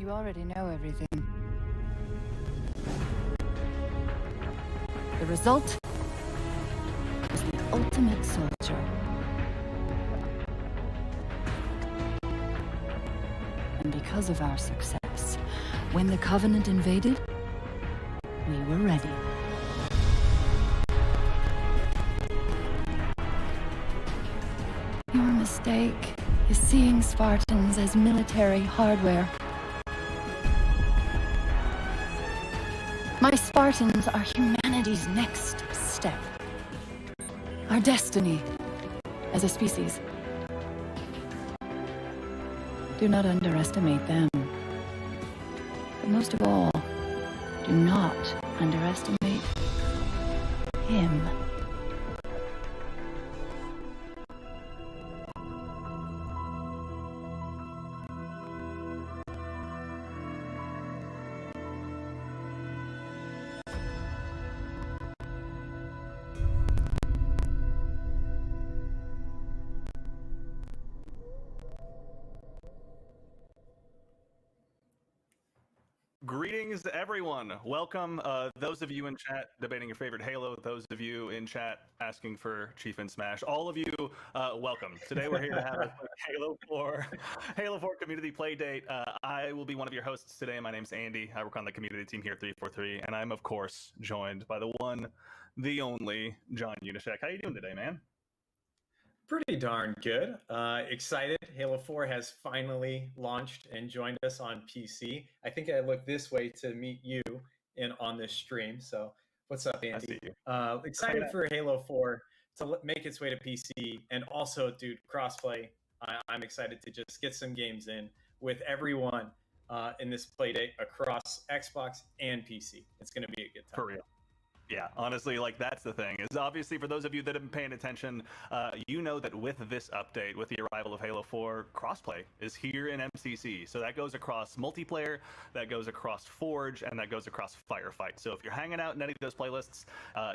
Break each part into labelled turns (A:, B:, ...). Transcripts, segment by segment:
A: You already know everything. The result is the ultimate soldier. And because of our success, when the Covenant invaded, we were ready. Your mistake is seeing Spartans as military hardware. My Spartans are humanity's next step. Our destiny as a species. Do not underestimate them. But most of all, do not underestimate him.
B: Greetings, everyone. Welcome, those of you in chat debating your favorite Halo, those of you in chat asking for Chief and Smash, all of you, welcome. Today we're here to have a Halo 4 community play date. I will be one of your hosts today. My name's Andy. I work on the community team here at 343, and I'm, of course, joined by the one, the only, John Unishek. How you doing today, man?
C: Pretty darn good. Excited. Halo 4 has finally launched and joined us on PC. I think I look this way to meet you on this stream. So what's up, Andy?
B: I see you.
C: Excited for Halo 4 to make its way to PC. And also, dude, crossplay. I'm excited to just get some games in with everyone in this playdate across Xbox and PC. It's going to be a good time.
B: For real. Yeah, honestly, like that's the thing. Is obviously for those of you that have been paying attention, you know that with this update, with the arrival of Halo 4, crossplay is here in MCC. So that goes across multiplayer, that goes across Forge, and that goes across Firefight. So if you're hanging out in any of those playlists,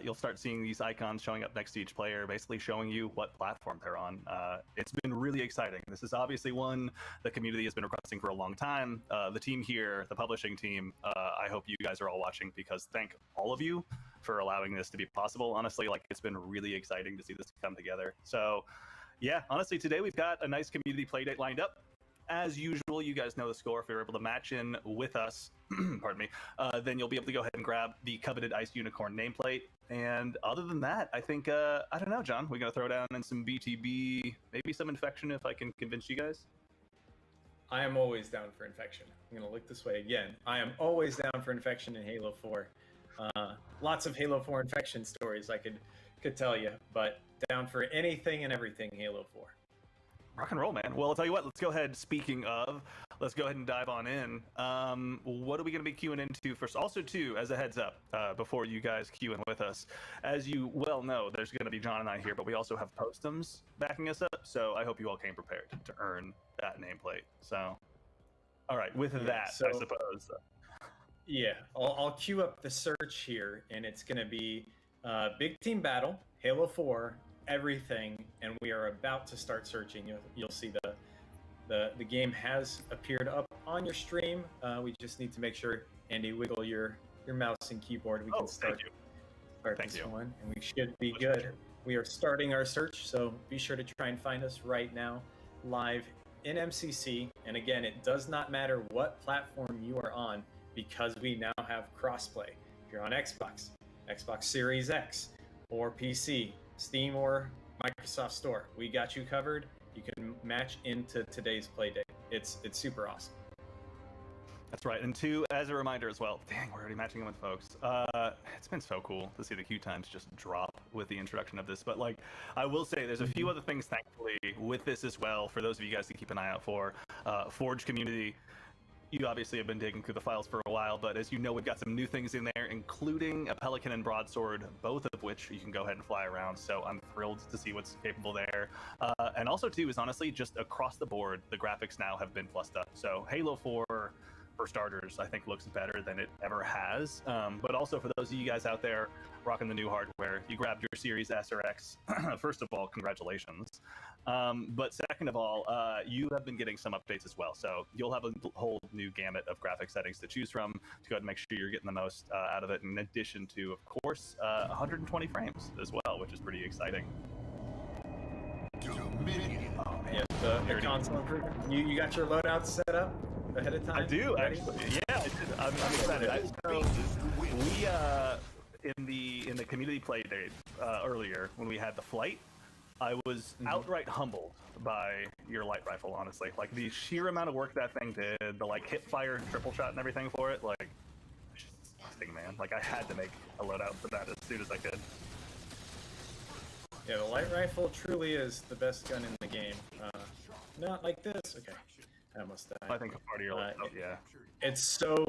B: you'll start seeing these icons showing up next to each player, basically showing you what platform they're on. It's been really exciting. This is obviously one the community has been requesting for a long time. The team here, the publishing team, I hope you guys are all watching because thank all of you for allowing this to be possible. Honestly, like it's been really exciting to see this come together. So yeah, honestly, today we've got a nice community playdate lined up. As usual, you guys know the score. If you're able to match in with us, pardon me, then you'll be able to go ahead and grab the coveted Ice Unicorn nameplate. And other than that, I think, I don't know, John, we're going to throw down in some BTB, maybe some Infection if I can convince you guys.
C: I am always down for Infection. I'm going to look this way again. I am always down for Infection in Halo 4. Lots of Halo 4 Infection stories I could tell you, but down for anything and everything Halo 4.
B: Rock and roll, man. Well, I'll tell you what, let's go ahead. Speaking of, let's go ahead and dive on in. What are we going to be queuing into first? Also, too, as a heads up, before you guys queue in with us, as you well know, there's going to be John and I here, but we also have Postums backing us up, so I hope you all came prepared to earn that nameplate. So, all right, with that, I suppose.
C: Yeah, I'll queue up the search here, and it's going to be Big Team Battle, Halo 4, everything, and we are about to start searching. You'll see the game has appeared up on your stream. We just need to make sure, Andy, wiggle your mouse and keyboard. We can start this one, and we should be good. We are starting our search, so be sure to try and find us right now, live in MCC. And again, it does not matter what platform you are on, because we now have crossplay. If you're on Xbox, Xbox Series X, or PC, Steam or Microsoft Store, we got you covered. You can match into today's playdate. It's super awesome.
B: That's right. And two, as a reminder as well, dang, we're already matching in with folks. It's been so cool to see the queue times just drop with the introduction of this. But like, I will say there's a few other things, thankfully, with this as well, for those of you guys to keep an eye out for. Forge community. You obviously have been digging through the files for a while, but as you know, we've got some new things in there, including a Pelican and Broadsword, both of which you can go ahead and fly around. So I'm thrilled to see what's capable there. And also, too, is honestly just across the board, the graphics now have been plussed up. So Halo 4 for starters, I think looks better than it ever has. But also for those of you guys out there rocking the new hardware, you grabbed your Series S or X. First of all, congratulations. But second of all, you have been getting some updates as well. So you'll have a whole new gamut of graphic settings to choose from to go ahead and make sure you're getting the most out of it. In addition to, of course, 120 frames as well, which is pretty exciting.
C: Oh, man. The console improvement. You got your loadout set up ahead of time?
B: I do,
C: Ready?
B: actually. Yeah, I did. I'm excited. We in the community play date earlier when we had the flight, I was outright humbled by your light rifle. Honestly, like the sheer amount of work that thing did, the like hip fire, triple shot, and everything for it, like it's just disgusting, man. Like I had to make a loadout for that as soon as I could.
C: Yeah, the light rifle truly is the best gun in the game. Not like this. Okay, I almost died.
B: I think a part of your yeah.
C: It's so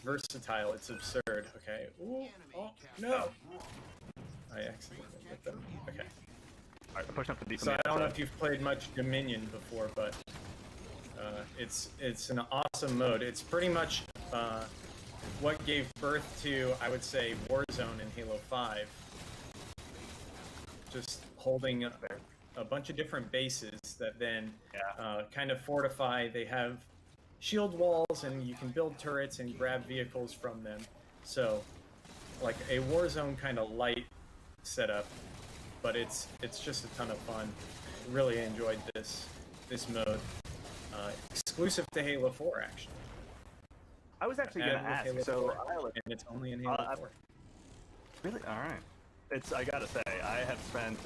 C: versatile. It's absurd. Okay. Ooh, oh no! I accidentally hit them. Okay.
B: All right, pushing up the deep.
C: So I don't know if you've played much Dominion before, but it's an awesome mode. It's pretty much what gave birth to, I would say, Warzone in Halo 5. Just holding a bunch of different bases that then kind of fortify. They have shield walls, and you can build turrets and grab vehicles from them. So, like a Warzone kind of light setup, but it's just a ton of fun. Really enjoyed this mode. Exclusive to Halo 4, actually.
B: I was actually going to ask. So,
C: and it's only in Halo 4.
B: Really? All right. I gotta say, I have spent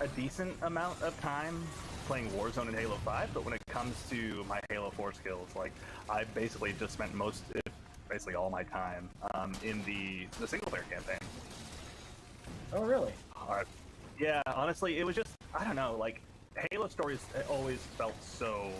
B: a decent amount of time playing Warzone in Halo 5, but when it comes to my Halo 4 skills, like I basically just spent basically all my time in the single player campaign.
C: Oh, really?
B: Yeah, honestly, it was just, I don't know, like Halo stories always felt so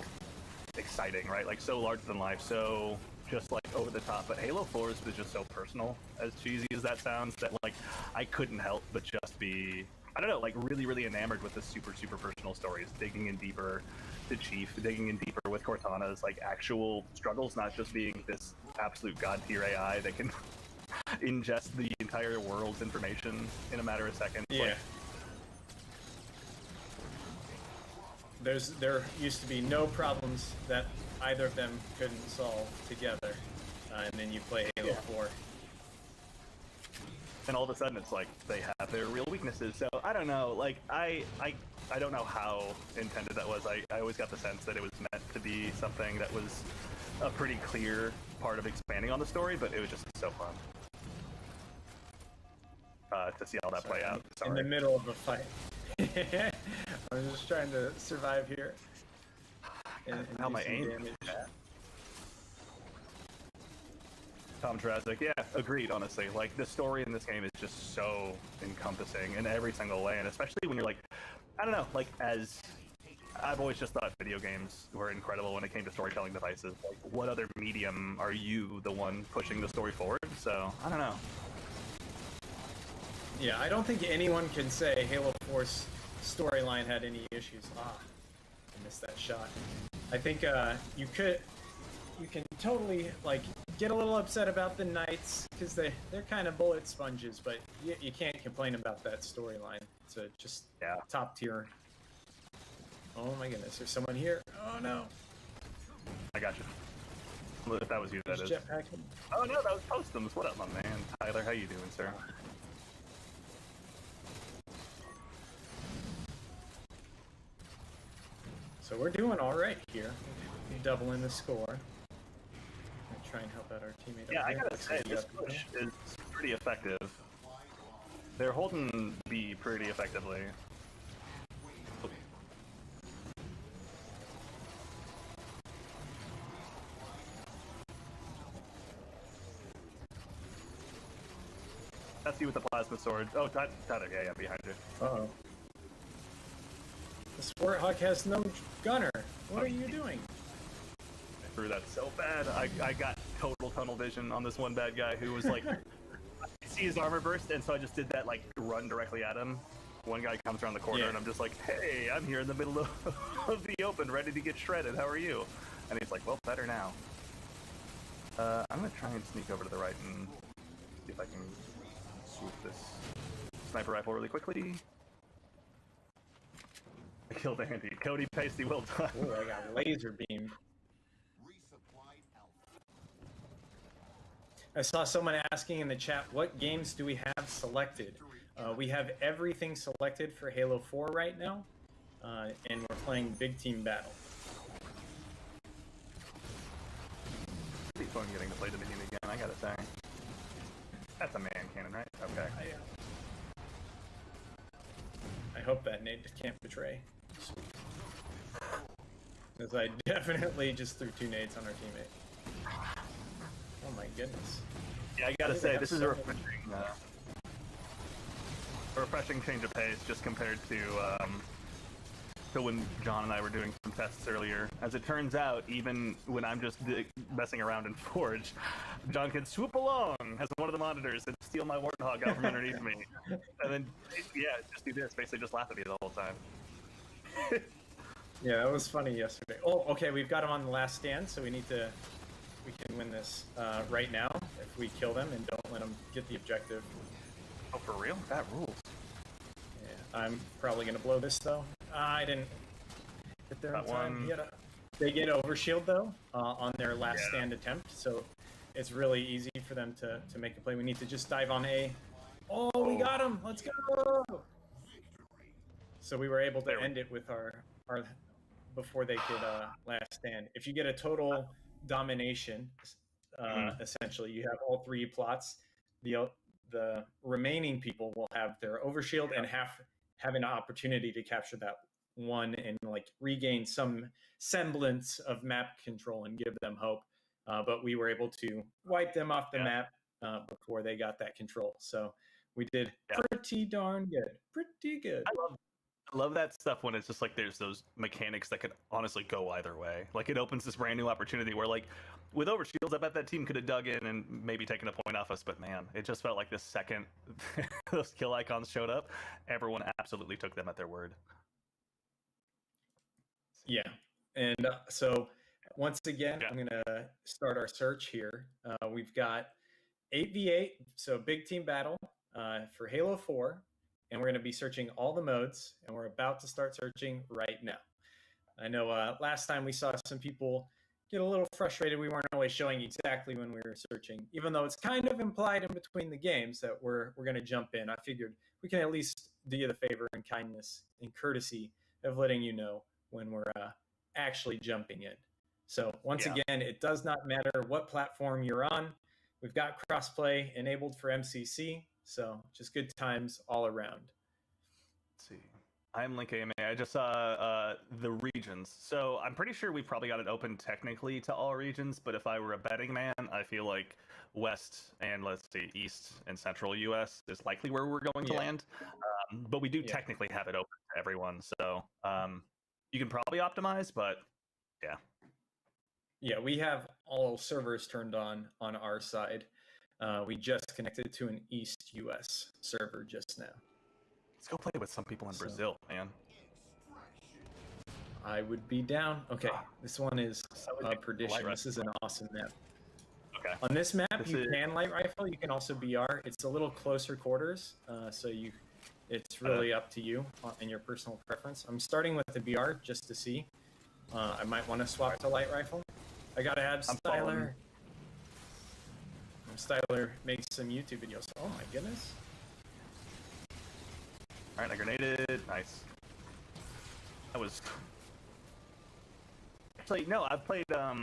B: exciting, right? Like so larger than life, so just like over the top, but Halo 4's was just so personal, as cheesy as that sounds, that like I couldn't help but just be, I don't know, like really, really enamored with the super, super personal stories, digging in deeper to Chief, digging in deeper with Cortana's like actual struggles, not just being this absolute god tier AI that can ingest the entire world's information in a matter of seconds.
C: Yeah.
B: Like,
C: there used to be no problems that either of them couldn't solve together, and then you play Halo 4.
B: And all of a sudden it's like they have their real weaknesses. So I don't know, like I don't know how intended that was. I always got the sense that it was meant to be something that was a pretty clear part of expanding on the story, but it was just so fun to see all that play out. Sorry.
C: In the middle of a fight. I'm just trying to survive here.
B: How my aim. Tom Tarazic, yeah, agreed, honestly. Like, the story in this game is just so encompassing in every single way, and especially when you're like, I don't know, like, I've always just thought video games were incredible when it came to storytelling devices. Like, what other medium are you the one pushing the story forward? So, I don't know.
C: Yeah, I don't think anyone can say Halo 4's storyline had any issues. I missed that shot. I think you can totally like get a little upset about the Knights because they're kind of bullet sponges, but you can't complain about that storyline. It's just top tier. Oh my goodness, there's someone here. Oh no.
B: I got you. Well, if that was you, that is.
C: Jetpack.
B: Oh no, that was Postums. What up, my man? Tyler, how you doing, sir?
C: So we're doing all right here. Doubling the score. I'm gonna try and help out our teammate.
B: Yeah, I gotta say, this push is pretty effective. They're holding B pretty effectively. That's you with the plasma sword. Oh, Tyler, yeah, behind you.
C: Uh-oh. The Sporthawk has no gunner. What are you doing?
B: I threw that so bad. I got total tunnel vision on this one bad guy who was like, I see his armor burst, and so I just did that, like, run directly at him. One guy comes around the corner, and I'm just like, hey, I'm here in the middle of the open, ready to get shredded. How are you? And he's like, well, better now. I'm gonna try and sneak over to the right and see if I can swoop this sniper rifle really quickly. I killed Andy. Cody Pasty, well done.
C: Ooh, I got laser beamed. I saw someone asking in the chat, what games do we have selected? We have everything selected for Halo 4 right now, and we're playing Big Team Battle.
B: Pretty fun getting to play Dominion again, I gotta say. That's a man cannon, right? Okay.
C: I hope that nade can't betray. Because I definitely just threw 2 nades on our teammate. Oh my goodness.
B: Yeah, I gotta say, this is a
C: so
B: refreshing change of pace just compared to when John and I were doing some tests earlier. As it turns out, even when I'm just messing around in Forge, John can swoop along as one of the monitors and steal my Warthog out from underneath me. And then, yeah, just do this, basically just laugh at me the whole time.
C: Yeah, that was funny yesterday. Oh, okay, we've got him on the last stand, so we can win this right now if we kill them and don't let them get the objective.
B: Oh, for real? That rules.
C: Yeah, I'm probably gonna blow this though. I didn't get there in time. They get overshield though on their last stand attempt, so it's really easy for them to make a play. We need to just dive on A. Oh, we got him! Let's go! So we were able to end it with our before they could last stand. If you get a total domination, essentially you have all 3 plots. The remaining people will have their overshield and have an opportunity to capture that one and like regain some semblance of map control and give them hope. But we were able to wipe them off the map before they got that control. So we did pretty darn good. Pretty good.
B: I love that stuff when it's just like there's those mechanics that could honestly go either way. Like it opens this brand new opportunity where like with overshields, I bet that team could have dug in and maybe taken a point off us, but man, it just felt like the second those kill icons showed up, everyone absolutely took them at their word.
C: Yeah, and so once again, I'm gonna start our search here. We've got 8v8, so big team battle for Halo 4. And we're going to be searching all the modes, and we're about to start searching right now. I know last time we saw some people get a little frustrated. We weren't always showing exactly when we were searching, even though it's kind of implied in between the games that we're going to jump in. I figured we can at least do you the favor and kindness and courtesy of letting you know when we're actually jumping in. So once again, it does not matter what platform you're on. We've got crossplay enabled for MCC. So just good times all around.
B: Let's see. I'm Link AMA. I just saw the regions. So I'm pretty sure we probably got it open technically to all regions, but if I were a betting man, I feel like West and let's see, East and Central US is likely where we're going to land. But we do technically have it open to everyone. So you can probably optimize, but yeah.
C: Yeah, we have all servers turned on our side. We just connected to an East US server just now.
B: Let's go play with some people in Brazil, man.
C: I would be down. Okay, this one is Perdition. This is an awesome map.
B: Okay.
C: On this map, you can light rifle. You can also BR. It's a little closer quarters, so it's really up to you and your personal preference. I'm starting with the BR just to see. I might want to swap to light rifle. I gotta have Styler. Styler makes some YouTube videos. Oh my goodness.
B: Alright, I grenaded. Nice. That was... Actually, no, I've played a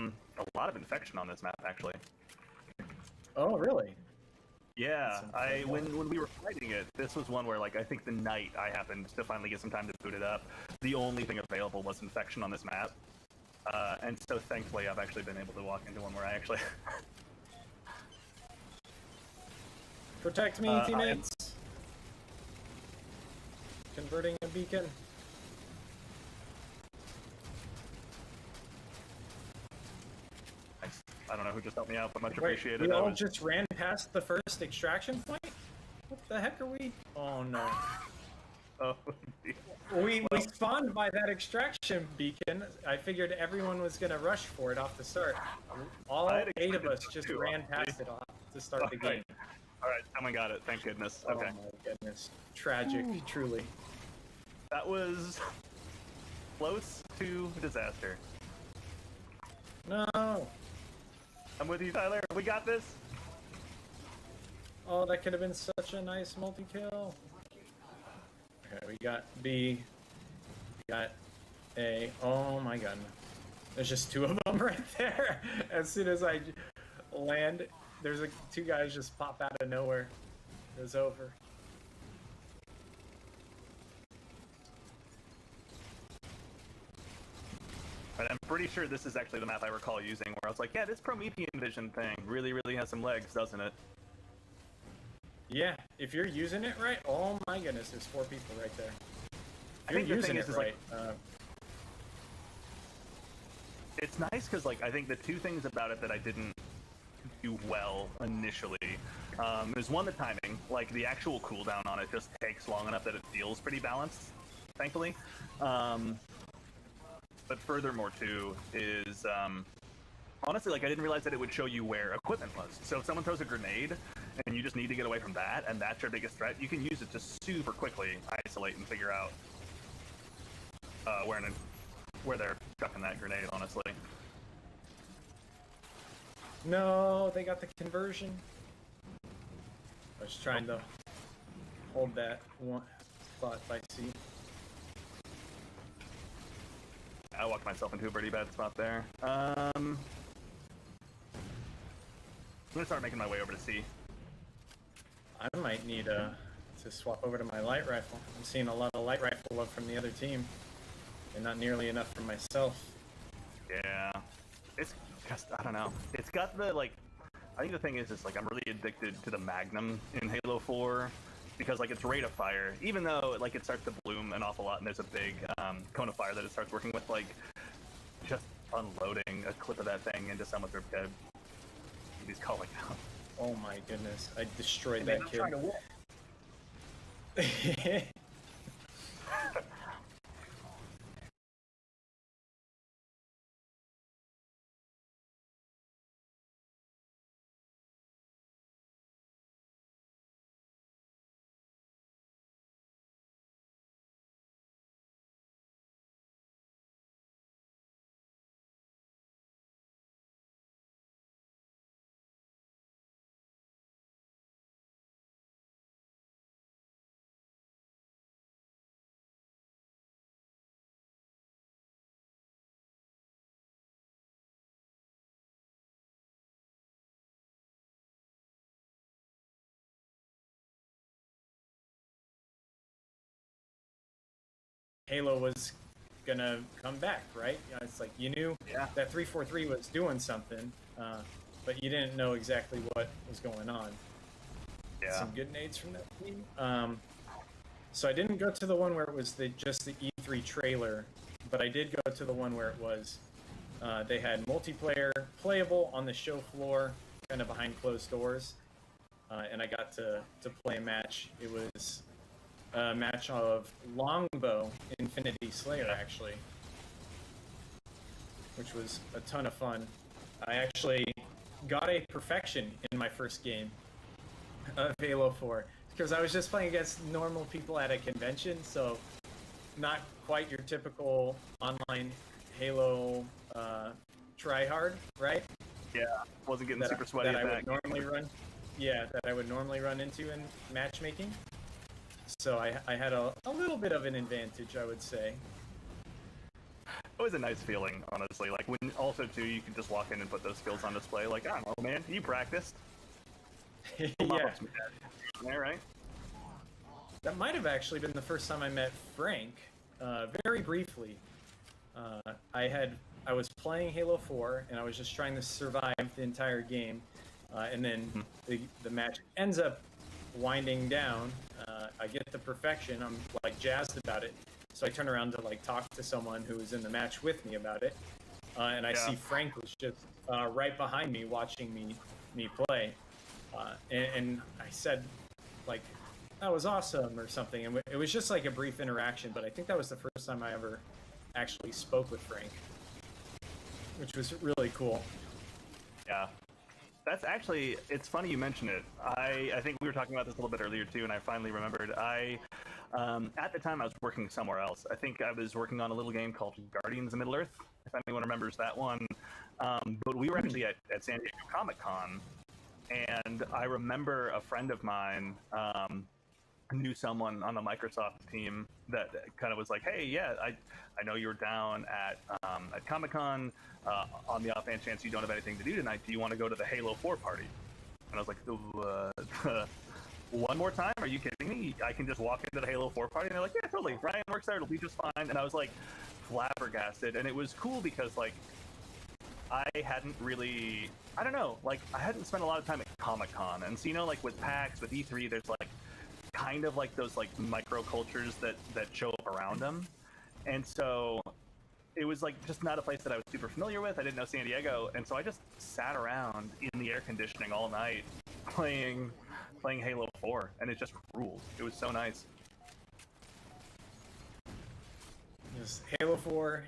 B: lot of Infection on this map, actually.
C: Oh, really?
B: Yeah, when we were fighting it, this was one where, like, I think the night I happened to finally get some time to boot it up, the only thing available was Infection on this map. And so, thankfully, I've actually been able to walk into one where I actually...
C: Protect me, teammates! Converting a beacon.
B: Nice. I don't know who just helped me out, but much appreciated.
C: We all just ran past the first extraction point? What the heck are we? Oh no.
B: Oh,
C: We spawned by that extraction beacon. I figured everyone was gonna rush for it off the start. All
B: I'd
C: 8 of
B: expected
C: us
B: so
C: just
B: too,
C: ran
B: honestly.
C: past it off to start the game.
B: All right, someone got it. Thank goodness. Okay,
C: Oh my goodness. Tragic, truly.
B: that was close to disaster.
C: No.
B: I'm with you, Tyler. We got this.
C: Oh, that could have been such a nice multi-kill. Okay, we got B. We got A. Oh my god. There's just 2 of them right there. As soon as I land, there's 2 guys just pop out of nowhere. It was over.
B: But I'm pretty sure this is actually the map I recall using, where I was like, yeah, this Promethean vision thing really, really has some legs, doesn't it?
C: Yeah, if you're using it right, oh my goodness, there's 4 people right there.
B: I
C: If
B: think
C: you're
B: the thing
C: using
B: is
C: it right.
B: It's nice because, like, I think the 2 things about it that I didn't do well initially is one, the timing. Like, the actual cooldown on it just takes long enough that it feels pretty balanced, thankfully. But furthermore, too, is honestly, like, I didn't realize that it would show you where equipment was. So if someone throws a grenade and you just need to get away from that, and that's your biggest threat, you can use it to super quickly isolate and figure out where they're chucking that grenade, honestly.
C: No, they got the conversion. I was trying to hold that one spot by C.
B: I walked myself into a pretty bad spot there. I'm gonna start making my way over to C.
C: I might need to swap over to my light rifle. I'm seeing a lot of light rifle love from the other team, and not nearly enough from myself.
B: Yeah, it's just, I don't know. It's got the, like, I think the thing is like, I'm really addicted to the Magnum in Halo 4 because, like, its rate of fire, even though, like, it starts to bloom an awful lot and there's a big cone of fire that it starts working with, like, just unloading a clip of that thing into someone's ribcage. He's calling out.
C: Oh my goodness, I destroyed
B: I mean,
C: that
B: I'm
C: kid.
B: trying to win.
C: Halo was gonna come back, right? It's like you knew that 343 was doing something, but you didn't know exactly what was going on.
B: Yeah.
C: Some good nades from that team. So I didn't go to the one where it was just the E3 trailer, but I did go to the one where it was they had multiplayer playable on the show floor, kind of behind closed doors, and I got to play a match. It was a match of Longbow Infinity Slayer, actually, which was a ton of fun. I actually got a perfection in my first game of Halo 4 because I was just playing against normal people at a convention, so not quite your typical online Halo tryhard, right?
B: Yeah, wasn't getting super sweaty
C: that
B: at
C: I
B: that.
C: would normally run. Yeah, that I would normally run into in matchmaking. So I had a little bit of an advantage, I would say.
B: It was a nice feeling, honestly. Like, when also, too, you can just walk in and put those skills on display. Like, I don't know, man, you practiced.
C: Yeah.
B: There, right?
C: That might have actually been the first time I met Frank, very briefly. I was playing Halo 4, and I was just trying to survive the entire game, and then the match ends up winding down. I get the perfection. I'm like jazzed about it. So I turn around to like talk to someone who was in the match with me about it, and I see Frank was just right behind me watching me play, and I said, like, that was awesome," or something. And it was just like a brief interaction, but I think that was the first time I ever actually spoke with Frank, which was really cool.
B: Yeah. That's actually, it's funny you mention it. I think we were talking about this a little bit earlier too, and I finally remembered. At the time I was working somewhere else. I think I was working on a little game called Guardians of Middle-earth, if anyone remembers that one. But we were actually at San Diego Comic-Con, and I remember a friend of mine knew someone on the Microsoft team that kind of was like, "Hey, yeah, I know you're down at Comic-Con. On the offhand chance you don't have anything to do tonight, do you want to go to the Halo 4 party?" And I was like, one more time? Are you kidding me? I can just walk into the Halo 4 party? And they're like, "Yeah, totally. Ryan works there. It'll be just fine." And I was like flabbergasted. And it was cool because like I hadn't really, I don't know, like I hadn't spent a lot of time at Comic-Con. And so, you know, like with PAX, with E3, there's like kind of like those like micro cultures that show up around them. And so it was like just not a place that I was super familiar with. I didn't know San Diego, and so I just sat around in the air conditioning all night playing Halo 4, and it just ruled. It was so nice.
C: Just Halo 4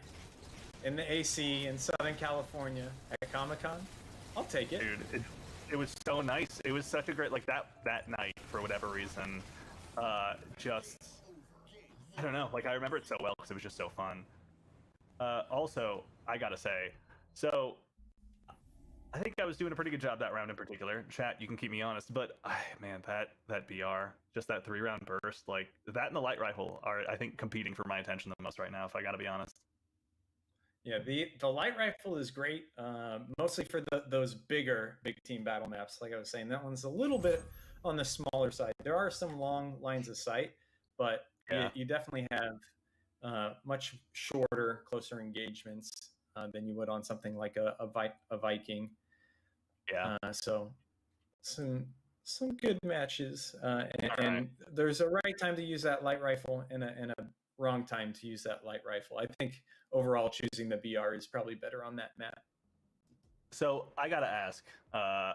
C: in the AC in Southern California at Comic-Con. I'll take it.
B: Dude, it was so nice. It was such a great, like that night, for whatever reason, just, I don't know, like I remember it so well because it was just so fun. Also, I gotta say, so I think I was doing a pretty good job that round in particular. Chat, you can keep me honest, but man, that BR, just that 3-round burst, like that and the light rifle are, I think, competing for my attention the most right now, if I gotta be honest.
C: Yeah, the light rifle is great, mostly for those big team battle maps. Like I was saying, that one's a little bit on the smaller side. There are some long lines of sight, but
B: yeah,
C: you definitely have much shorter, closer engagements than you would on something like a Viking.
B: Yeah.
C: So some good matches, and there's a right time to use that light rifle and a wrong time to use that light rifle. I think overall choosing the BR is probably better on that map.
B: So I gotta ask, I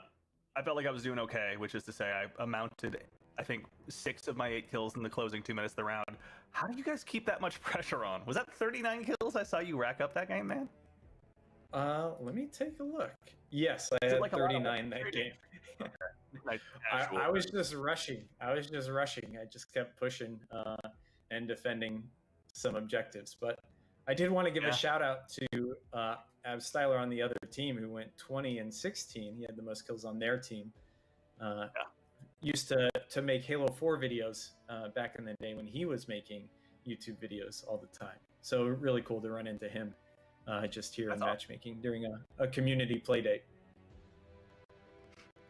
B: felt like I was doing okay, which is to say I amounted, I think, 6 of my 8 kills in the closing 2 minutes of the round. How do you guys keep that much pressure on? Was that 39 kills I saw you rack up that game, man?
C: Let me take a look. Yes, I had like 39 that game. I was just rushing. I just kept pushing and defending some objectives. But I did want to give a shout out to Ab Styler on the other team, who went 20 and 16. He had the most kills on their team. Used to make Halo 4 videos back in the day when he was making YouTube videos all the time. So really cool to run into him just here in matchmaking during a community play date.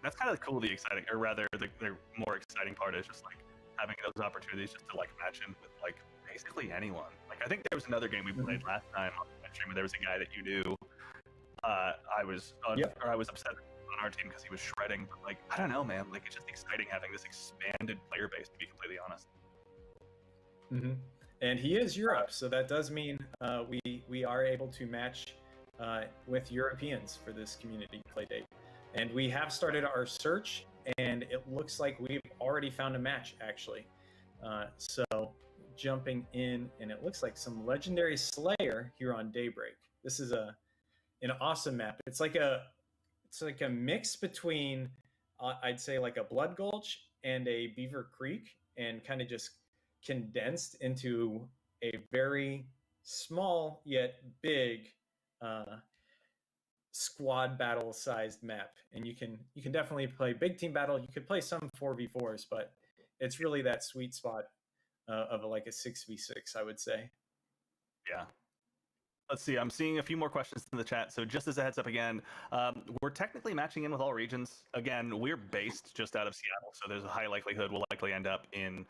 B: That's kind of cool, the exciting, or rather the more exciting part is just like having those opportunities just to like match in with like basically anyone. Like I think there was another game we played last time on my stream where there was a guy that you knew. I was upset on our team because he was shredding. But like I don't know, man. Like it's just exciting having this expanded player base, to be completely honest.
C: Mm-hmm. And he is Europe, so that does mean we are able to match with Europeans for this community play date. And we have started our search, and it looks like we've already found a match, actually. So jumping in, and it looks like some Legendary Slayer here on Daybreak. This is an awesome map. It's like a mix between, I'd say, like a Blood Gulch and a Beaver Creek, and kind of just condensed into a very small yet big squad battle sized map. And you can definitely play big team battle. You could play some 4v4s, but it's really that sweet spot of like a 6v6, I would say.
B: Yeah. Let's see. I'm seeing a few more questions in the chat. So just as a heads up again, we're technically matching in with all regions. Again, we're based just out of Seattle, so there's a high likelihood we'll likely end up in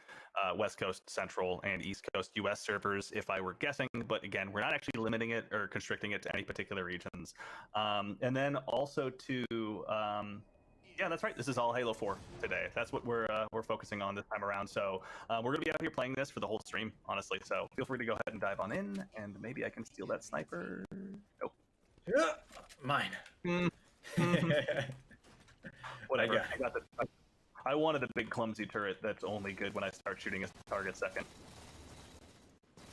B: West Coast, Central, and East Coast US servers if I were guessing. But again, we're not actually limiting it or constricting it to any particular regions. And then also to... yeah, that's right. This is all Halo 4 today. That's what we're focusing on this time around. So we're going to be out here playing this for the whole stream, honestly. So feel free to go ahead and dive on in, and maybe I can steal that sniper. Nope.
C: Yeah, mine.
B: Whatever. I got I wanted a big clumsy turret that's only good when I start shooting a target second.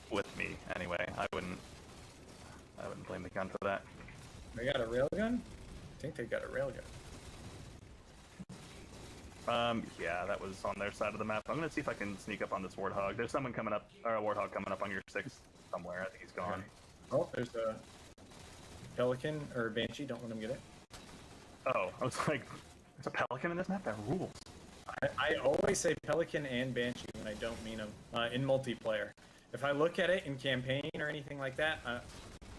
B: With me, anyway. I wouldn't blame the gun for that.
C: They got a railgun? I think they got a railgun.
B: Yeah, that was on their side of the map. I'm gonna see if I can sneak up on this Warthog. There's someone coming up, or a Warthog coming up on your 6 somewhere. I think he's gone.
C: Okay. Oh, there's a Pelican or a Banshee. Don't let him get it.
B: Oh, I was like, there's a Pelican in this map? That rules.
C: I always say Pelican and Banshee when I don't mean them in multiplayer. If I look at it in campaign or anything like that,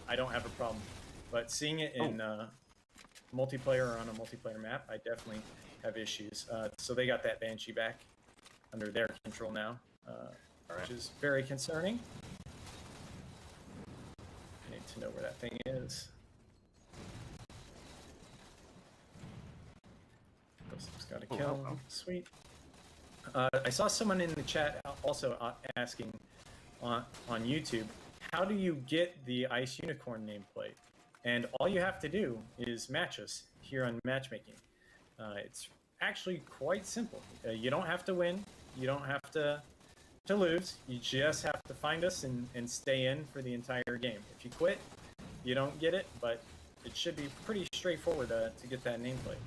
C: I don't have a problem. But seeing it in multiplayer or on a multiplayer map, I definitely have issues. So they got that Banshee back under their control now, which is very concerning. I need to know where that thing is. Ghost's got a kill. Sweet. I saw someone in the chat also asking on YouTube, how do you get the Ice Unicorn nameplate? And all you have to do is match us here on matchmaking. It's actually quite simple. You don't have to win. You don't have to lose. You just have to find us and stay in for the entire game. If you quit, you don't get it, but it should be pretty straightforward to get that nameplate.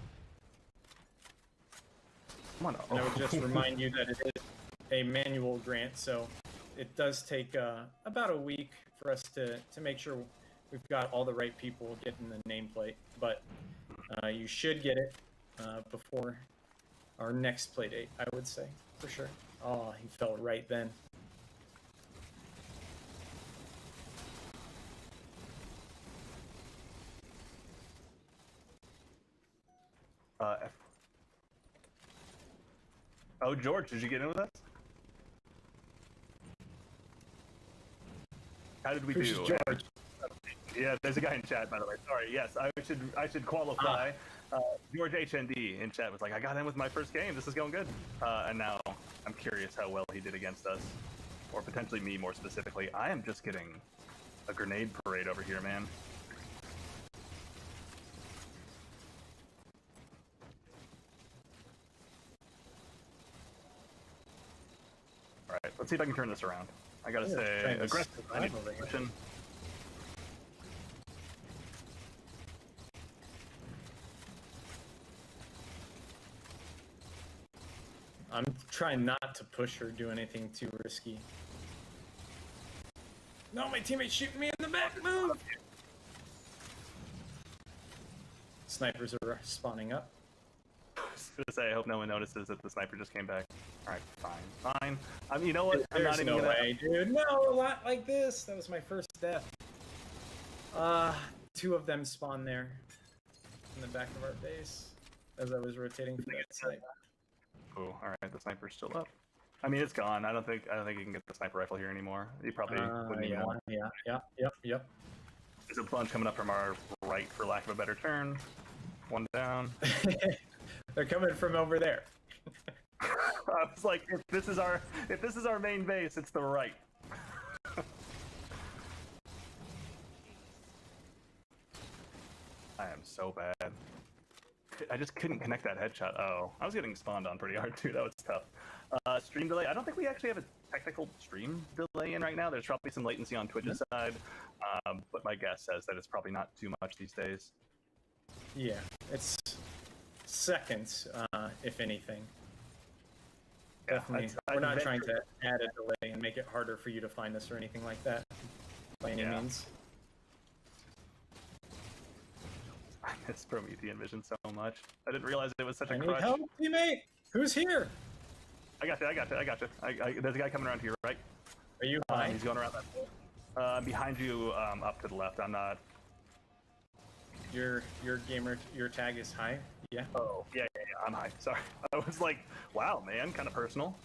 C: And I would just remind you that it is a manual grant, so it does take about a week for us to make sure we've got all the right people getting the nameplate. But you should get it before our next play date, I would say, for sure. Oh, he fell right then.
B: Oh, George, did you get in with us? How did we
C: Who's
B: do?
C: George?
B: Yeah, there's a guy in chat, by the way. Sorry. Yes, I should qualify. George HND in chat was like, I got in with my first game. This is going good. And now I'm curious how well he did against us, or potentially me more specifically. I am just getting a grenade parade over here, man. All right, let's see if I can turn this around. I gotta say, aggressive. I need position.
C: I'm trying not to push or do anything too risky. No, my teammate's shooting me in the back. Move! Snipers are spawning up.
B: I was gonna say, I hope no one notices that the sniper just came back. All right, fine. I mean, you know what? I'm
C: There's
B: not
C: no
B: even gonna...
C: way, dude. No, a lot like this. That was my first death. Two of them spawned there in the back of our base as I was rotating for that snipe.
B: Oh, all right. The sniper's still up. I mean, it's gone. I don't think you can get the sniper rifle here anymore. You probably wouldn't even want.
C: Yep.
B: There's a bunch coming up from our right, for lack of a better term. One down.
C: They're coming from over there.
B: I was like, if this is our main base, it's the right. I am so bad. I just couldn't connect that headshot. Oh, I was getting spawned on pretty hard too. That was tough. Stream delay. I don't think we actually have a technical stream delay in right now. There's probably some latency on Twitch's side, but my guess says that it's probably not too much these days.
C: Yeah, it's seconds, if anything.
B: Yeah,
C: Definitely. We're not trying to add a delay and make it harder for you to find us or anything like that, by any means.
B: I miss Promethean Vision so much. I didn't realize it was such a
C: I need
B: crush.
C: help, teammate! Who's here?
B: I got you. There's a guy coming around here, right?
C: Are you high?
B: He's going around that. Behind you, up to the left. I'm not.
C: Your tag is high? Yeah.
B: Oh, yeah, I'm high. Sorry. I was like, wow, man, kind of personal.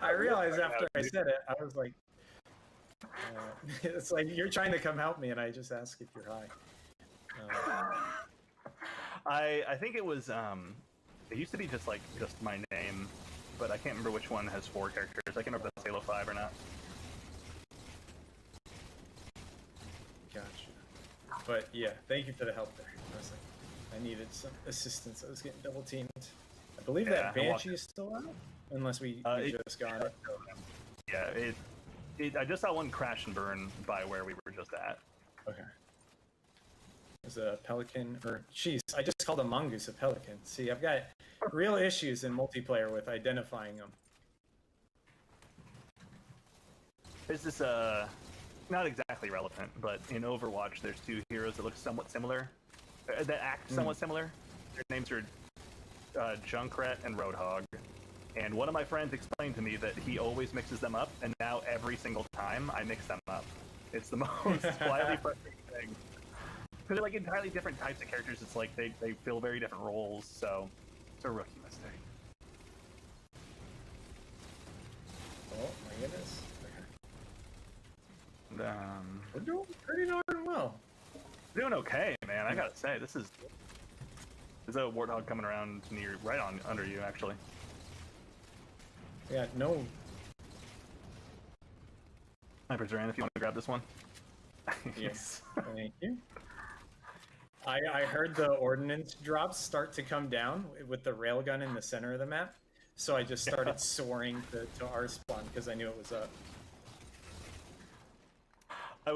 C: I realized after I said it, I was like, it's like you're trying to come help me, and I just ask if you're high.
B: I think it was it used to be just my name, but I can't remember which one has 4 characters. I can't remember if that's Halo 5 or not.
C: Gotcha. But yeah, thank you for the help there. I was like, I needed some assistance. I was getting double teamed. I believe
B: Yeah,
C: that Banshee is still out, unless we just got it.
B: Yeah, I just saw one crash and burn by where we were just at.
C: Okay. There's a pelican, or jeez, I just called a mongoose a pelican. See, I've got real issues in multiplayer with identifying them.
B: Is this not exactly relevant, but in Overwatch, there's two heroes that look somewhat similar, that act somewhat similar. Their names are Junkrat and Roadhog. And one of my friends explained to me that he always mixes them up, and now every single time I mix them up. It's the most slightly frustrating thing. Because they're like entirely different types of characters. It's like they fill very different roles, so it's a rookie mistake.
C: Oh my goodness. Okay. We're doing pretty darn well.
B: Doing okay, man. I gotta say, there's a Warthog coming around right on under you, actually.
C: Yeah, no.
B: Sniper's Duran, if you want to grab this one.
C: Yes, thank you. I heard the ordnance drops start to come down with the railgun in the center of the map, so I just started soaring to our spawn because I knew it was up.
B: I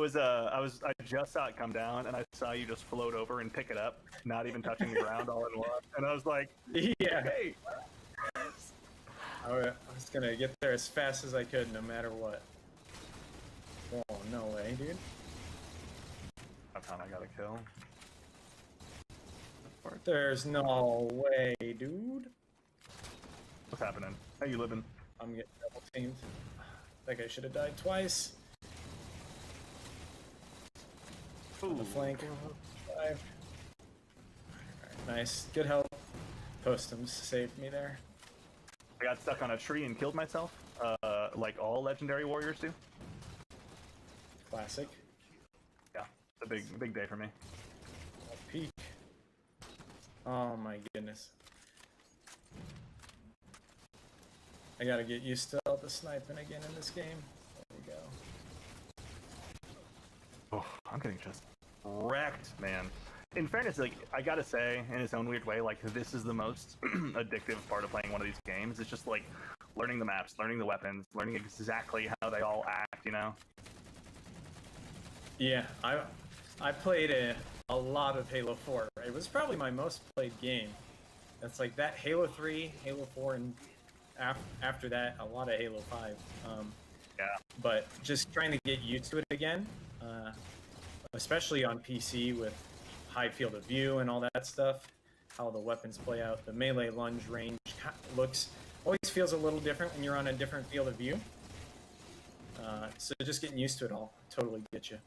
B: just saw it come down, and I saw you just float over and pick it up, not even touching the ground all in one, and I was like,
C: yeah.
B: hey.
C: I was gonna get there as fast as I could, no matter what. Oh, no way, dude.
B: I found I got a kill.
C: There's no way, dude.
B: What's happening? How you living?
C: I'm getting double teamed. I think I should have died twice. On the flank. 5. Alright, nice. Good help. Postums saved me there.
B: I got stuck on a tree and killed myself, like all legendary warriors do.
C: Classic.
B: Yeah, it's a big day for me.
C: Peak. Oh my goodness. I gotta get used to all the sniping again in this game. There we go.
B: Oh, I'm getting just wrecked, man. In fairness, like, I gotta say, in its own weird way, like, this is the most addictive part of playing one of these games. It's just, like, learning the maps, learning the weapons, learning exactly how they all act, you know?
C: Yeah, I played a lot of Halo 4. It was probably my most played game. It's like that Halo 3, Halo 4, and after that, a lot of Halo 5.
B: Yeah.
C: But just trying to get used to it again, especially on PC with high field of view and all that stuff, how the weapons play out, the melee lunge range always feels a little different when you're on a different field of view. So just getting used to it all, totally get you.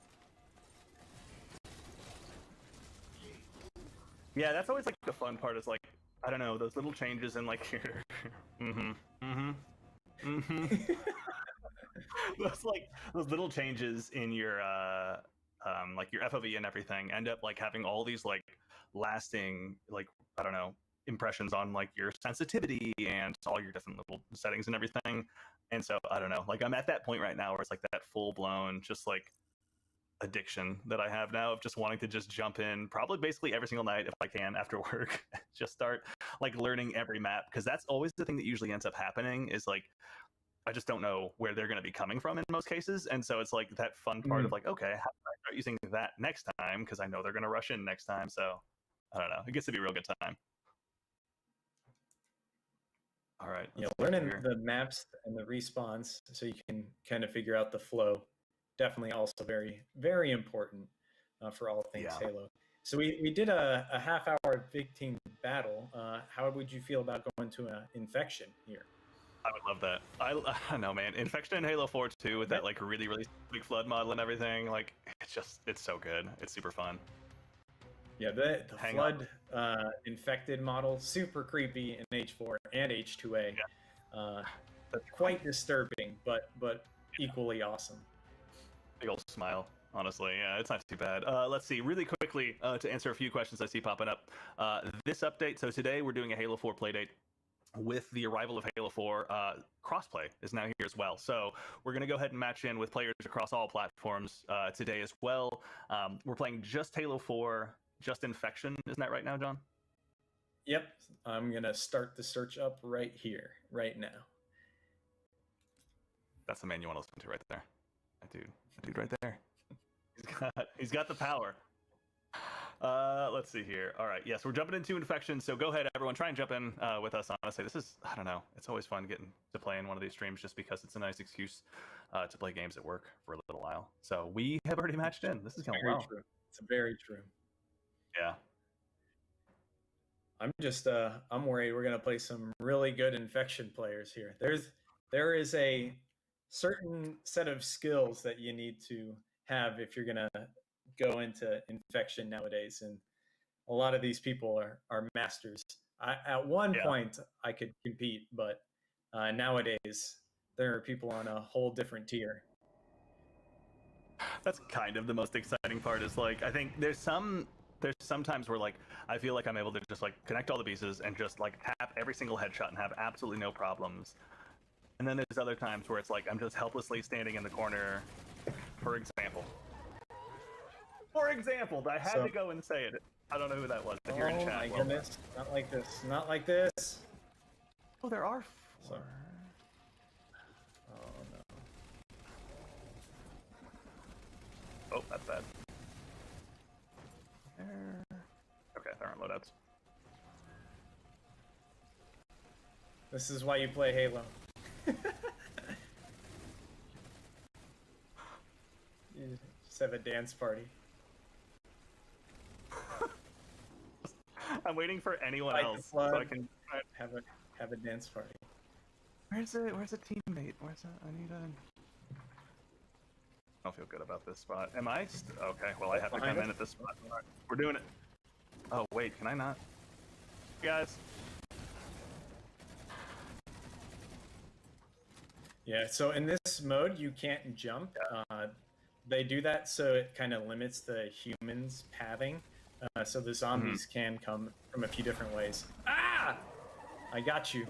B: Yeah, that's always, like, the fun part is, like, I don't know, those little changes in, like, your... those little changes in your, like, your FOV and everything end up, like, having all these, like, lasting, like, I don't know, impressions on, like, your sensitivity and all your different little settings and everything. And so, I don't know, like, I'm at that point right now where it's, like, that full-blown, just, like, addiction that I have now of just wanting to just jump in probably basically every single night if I can after work. Just start, like, learning every map, because that's always the thing that usually ends up happening is, like, I just don't know where they're going to be coming from in most cases. And so it's like that fun part of, like, okay, how do I start using that next time? Because I know they're going to rush in next time. So I don't know. It gets to be a real good time. All right.
C: Yeah, learning the maps and the respawns so you can kind of figure out the flow. Definitely also very, very important for all things Halo. So we did a half-hour big team battle. How would you feel about going to an infection here?
B: I would love that. I know, man. Infection in Halo 4 too, with that, like, really, really big flood model and everything. Like, it's so good. It's super fun.
C: Yeah, the flood infected model, super creepy in H4 and H2A. Yeah. Quite disturbing, but equally awesome.
B: Big old smile, honestly. Yeah, it's not too bad. Let's see, really quickly, to answer a few questions I see popping up. This update, so today we're doing a Halo 4 playdate. With the arrival of Halo 4, crossplay is now here as well. So we're going to go ahead and match in with players across all platforms today as well. We're playing just Halo 4, just Infection. Isn't that right now, John?
C: Yep, I'm gonna start the search up right here, right now.
B: That's the man you want to listen to right there. That dude right there. He's got the power. Let's see here. All right, yes, we're jumping into infection. So go ahead, everyone, try and jump in with us. Honestly, this is, I don't know, it's always fun getting to play in one of these streams just because it's a nice excuse to play games at work for a little while. So we have already matched in. This is going
C: Very
B: well.
C: true. It's very true.
B: Yeah.
C: I'm just I'm worried we're gonna play some really good infection players here. There is a certain set of skills that you need to have if you're gonna go into infection nowadays, and a lot of these people are masters. At one point I could compete, but nowadays there are people on a whole different tier.
B: That's kind of the most exciting part is like, I think there's sometimes where like I feel like I'm able to just like connect all the pieces and just like tap every single headshot and have absolutely no problems. And then there's other times where it's like I'm just helplessly standing in the corner. For example, I had to go and say it. I don't know who that was. If you're in chat,
C: my goodness! Not like this! Not like this!
B: Oh, there are 4.
C: Oh no!
B: Oh, that's bad. Okay, there aren't loadouts.
C: This is why you play Halo. You just have a dance party.
B: I'm waiting for anyone
C: Fight
B: else
C: the flood,
B: so I can
C: have a dance party.
B: Where's a teammate? I need a... I don't feel good about this spot. Am I? Okay, well I have to come in at this spot. Right, we're doing it. Oh wait, can I not? Guys.
C: Yeah, so in this mode you can't jump. They do that so it kind of limits the humans pathing. So the zombies can come from a few different ways. Ah! I got you.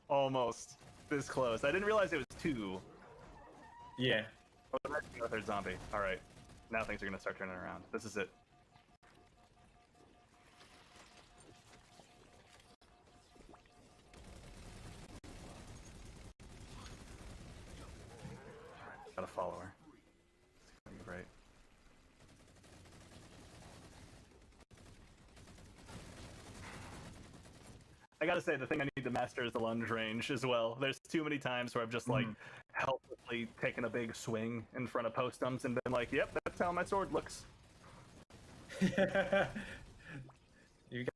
B: Almost. This close. I didn't realize it was 2.
C: Yeah.
B: Oh, that's another zombie. Alright. Now things are going to start turning around. This is it. Gotta follow her. Right. I gotta say, the thing I need to master is the lunge range as well. There's too many times where I've just like helplessly taken a big swing in front of post-ums and been like, yep, that's how my sword looks.
C: You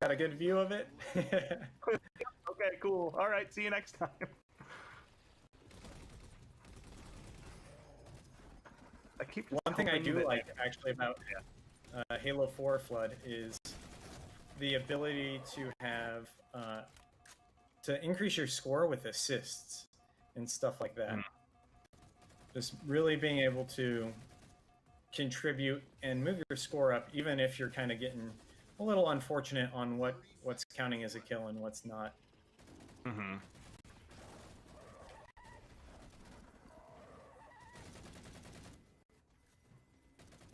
C: got a good view of it?
B: Okay, cool. All right, see you next time.
C: One thing I do like actually about Halo 4 Flood is the ability to have to increase your score with assists and stuff like that. Just really being able to contribute and move your score up, even if you're kind of getting a little unfortunate on what's counting as a kill and what's not.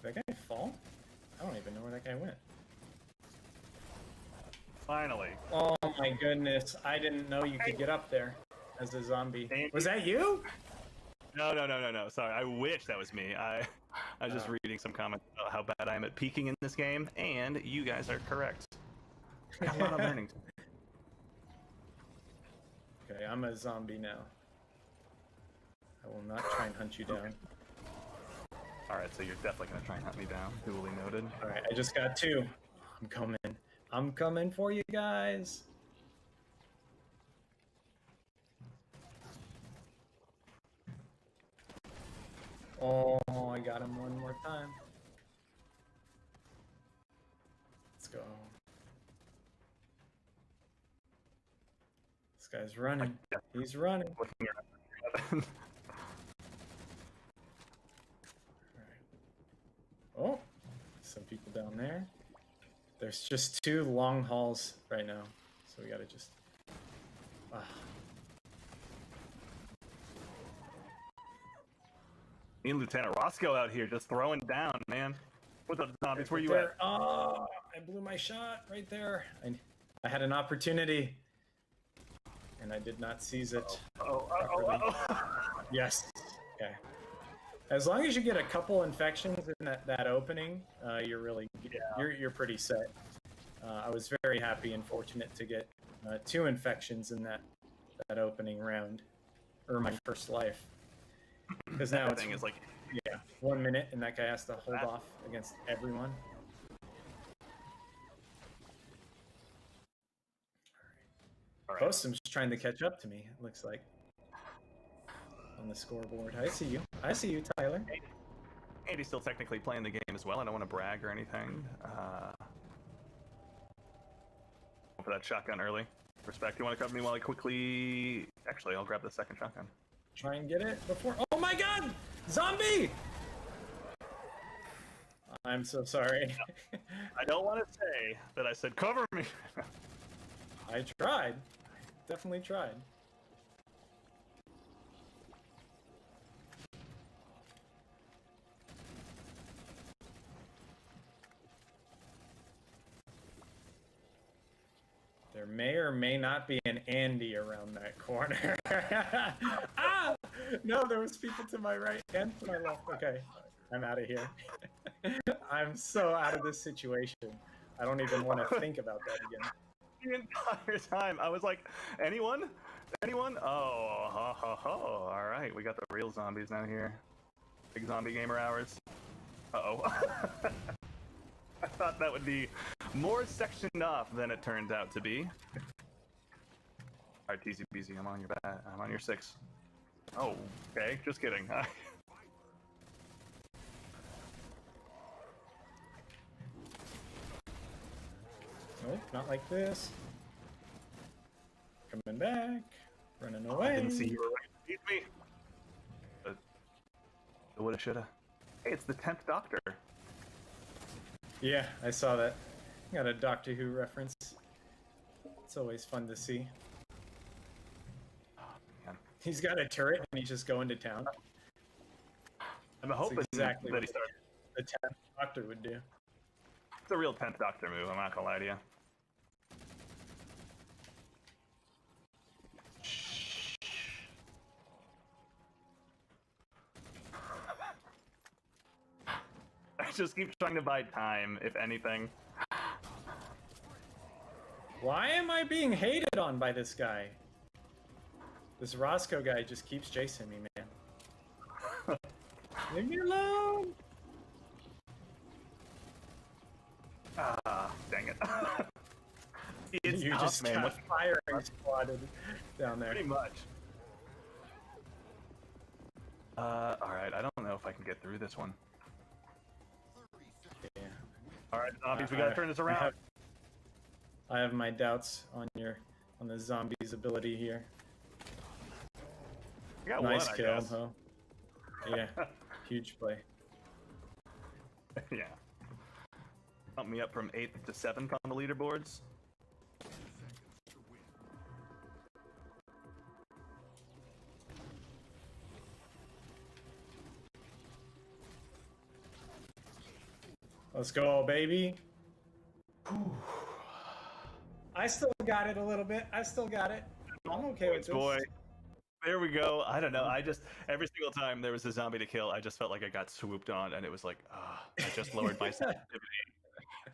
C: Did that guy fall? I don't even know where that guy went.
B: Finally.
C: Oh my goodness, I didn't know you could get up there as a zombie. Was that you?
B: No. Sorry, I wish that was me. I was just reading some comments about how bad I am at peeking in this game, and you guys are correct. I got a lot of learning.
C: Okay, I'm a zombie now. I will not try and hunt you down.
B: Alright, so you're definitely going to try and hunt me down. Duly noted.
C: Alright, I just got 2. I'm coming. I'm coming for you guys. Oh, I got him one more time. Let's go. This guy's running. He's running. Oh, some people down there. There's just 2 long hauls right now, so we gotta just...
B: Me and Lieutenant Roscoe out here just throwing down, man. What's up, zombies? Where you at?
C: Oh, I blew my shot right there. I had an opportunity, and I did not seize it.
B: Oh.
C: Yes. Okay. As long as you get a couple infections in that opening, you're really you're pretty set. I was very happy and fortunate to get 2 infections in that opening round, or my first life. Because now it's
B: thing is like
C: 1 minute, and that guy has to hold off against everyone.
B: all right.
C: Postum's trying to catch up to me. It looks like on the scoreboard. I see you. I see you, Tyler.
B: Andy's still technically playing the game as well. I don't want to brag or anything. For that shotgun early. Respect. You want to cover me while I quickly... Actually, I'll grab the second shotgun.
C: Try and get it before... Oh my god! Zombie! I'm so sorry.
B: I don't want to say that I said cover me.
C: I tried. Definitely tried. There may or may not be an Andy around that corner. Ah! No, there was people to my right and to my left. Okay, I'm out of here. I'm so out of this situation. I don't even want to think about that again.
B: The entire time, I was like, anyone? Anyone? Oh, ho, ho, ho. All right, we got the real zombies now here. Big zombie gamer hours. Uh-oh. I thought that would be more sectioned off than it turns out to be. Alright, TZBZ, I'm on your bat. I'm on your 6. Oh, okay, just kidding.
C: Nope, not like this. Coming back, running away.
B: I didn't see you were right beneath me. Woulda, shoulda. Hey, it's the 10th Doctor.
C: Yeah, I saw that. Got a Doctor Who reference. It's always fun to see.
B: Oh, man.
C: He's got a turret and he's just going to town.
B: I'm hoping
C: exactly
B: that he
C: what
B: starts.
C: the 10th Doctor would do.
B: It's a real 10th Doctor move, I'm not gonna lie to you. I just keep trying to buy time, if anything.
C: Why am I being hated on by this guy? This Roscoe guy just keeps chasing me, man. Leave me alone!
B: Ah, dang it. It's
C: You
B: tough,
C: just
B: man.
C: got firing squatted down there.
B: Pretty much. Alright, I don't know if I can get through this one.
C: Yeah.
B: Alright, zombies, we gotta turn this around.
C: I have my doubts on the zombies' ability here.
B: I got
C: Nice
B: one,
C: kill,
B: I guess.
C: huh? Yeah, huge play.
B: Yeah. Bump me up from 8th to 7th on the leaderboards.
C: Let's go, baby. I still got it a little bit. I still got it. I'm okay with this.
B: Boy. There we go. I don't know. I just, every single time there was a zombie to kill, I just felt like I got swooped on, and it was like, I just lowered my sensitivity,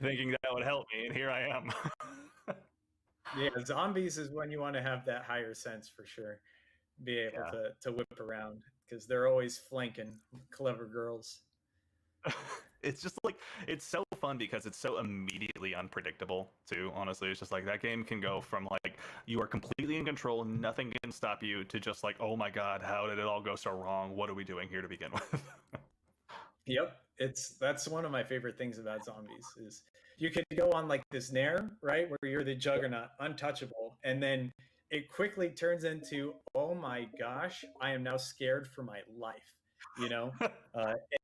B: thinking that would help me, and here I am.
C: Yeah, zombies is when you want to have that higher sense for sure. Be able to whip around, because they're always flanking clever girls.
B: It's just like, it's so fun because it's so immediately unpredictable too. Honestly, it's just like that game can go from like you are completely in control, nothing can stop you, to just like, oh my god, how did it all go so wrong? What are we doing here to begin with?
C: Yep, that's one of my favorite things about zombies is you can go on like this nair, right, where you're the juggernaut, untouchable, and then it quickly turns into, oh my gosh, I am now scared for my life. You know,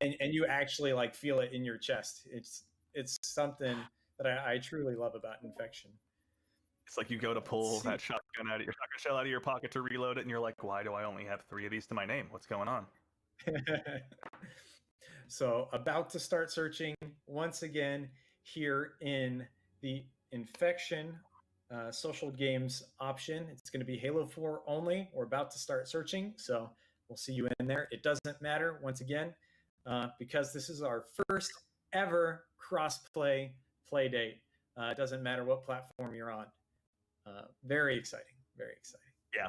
C: and you actually like feel it in your chest. It's something that I truly love about Infection.
B: It's like you go to pull that shotgun shell out of your pocket to reload it, and you're like, why do I only have 3 of these to my name? What's going on?
C: So about to start searching once again here in the Infection social games option. It's going to be Halo 4 only. We're about to start searching, so we'll see you in there. It doesn't matter, once again, because this is our first ever cross-play play date. It doesn't matter what platform you're on. Very exciting, very exciting.
B: Yeah.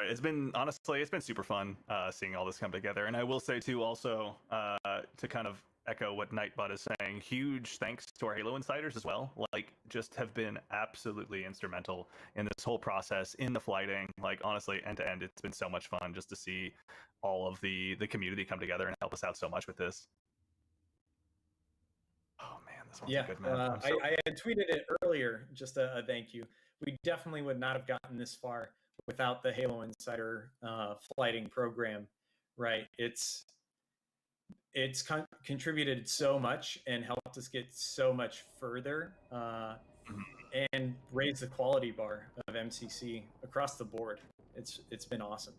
B: It's been super fun seeing all this come together. And I will say too, also to kind of echo what Nightbot is saying, huge thanks to our Halo Insiders as well. Like, just have been absolutely instrumental in this whole process, in the flighting. Like, honestly, end to end, it's been so much fun just to see all of the community come together and help us out so much with this. Oh man, this one's a good map.
C: I had tweeted it earlier, just a thank you. We definitely would not have gotten this far without the Halo Insider flighting program, right? It's contributed so much and helped us get so much further and raise the quality bar of MCC across the board. It's been awesome.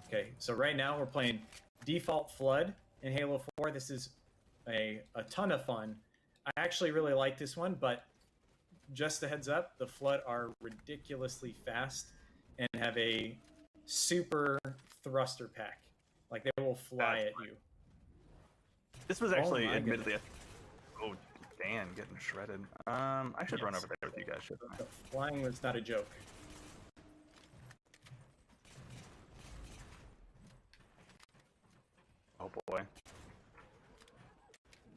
C: Okay, so right now we're playing Default Flood in Halo 4. This is a ton of fun. I actually really like this one, but just a heads up, the Flood are ridiculously fast and have a super thruster pack. Like, they will fly at you.
B: This was actually admittedly Dan getting shredded. I should run over there with you guys, shouldn't I?
C: The flying was not a joke.
B: Oh boy.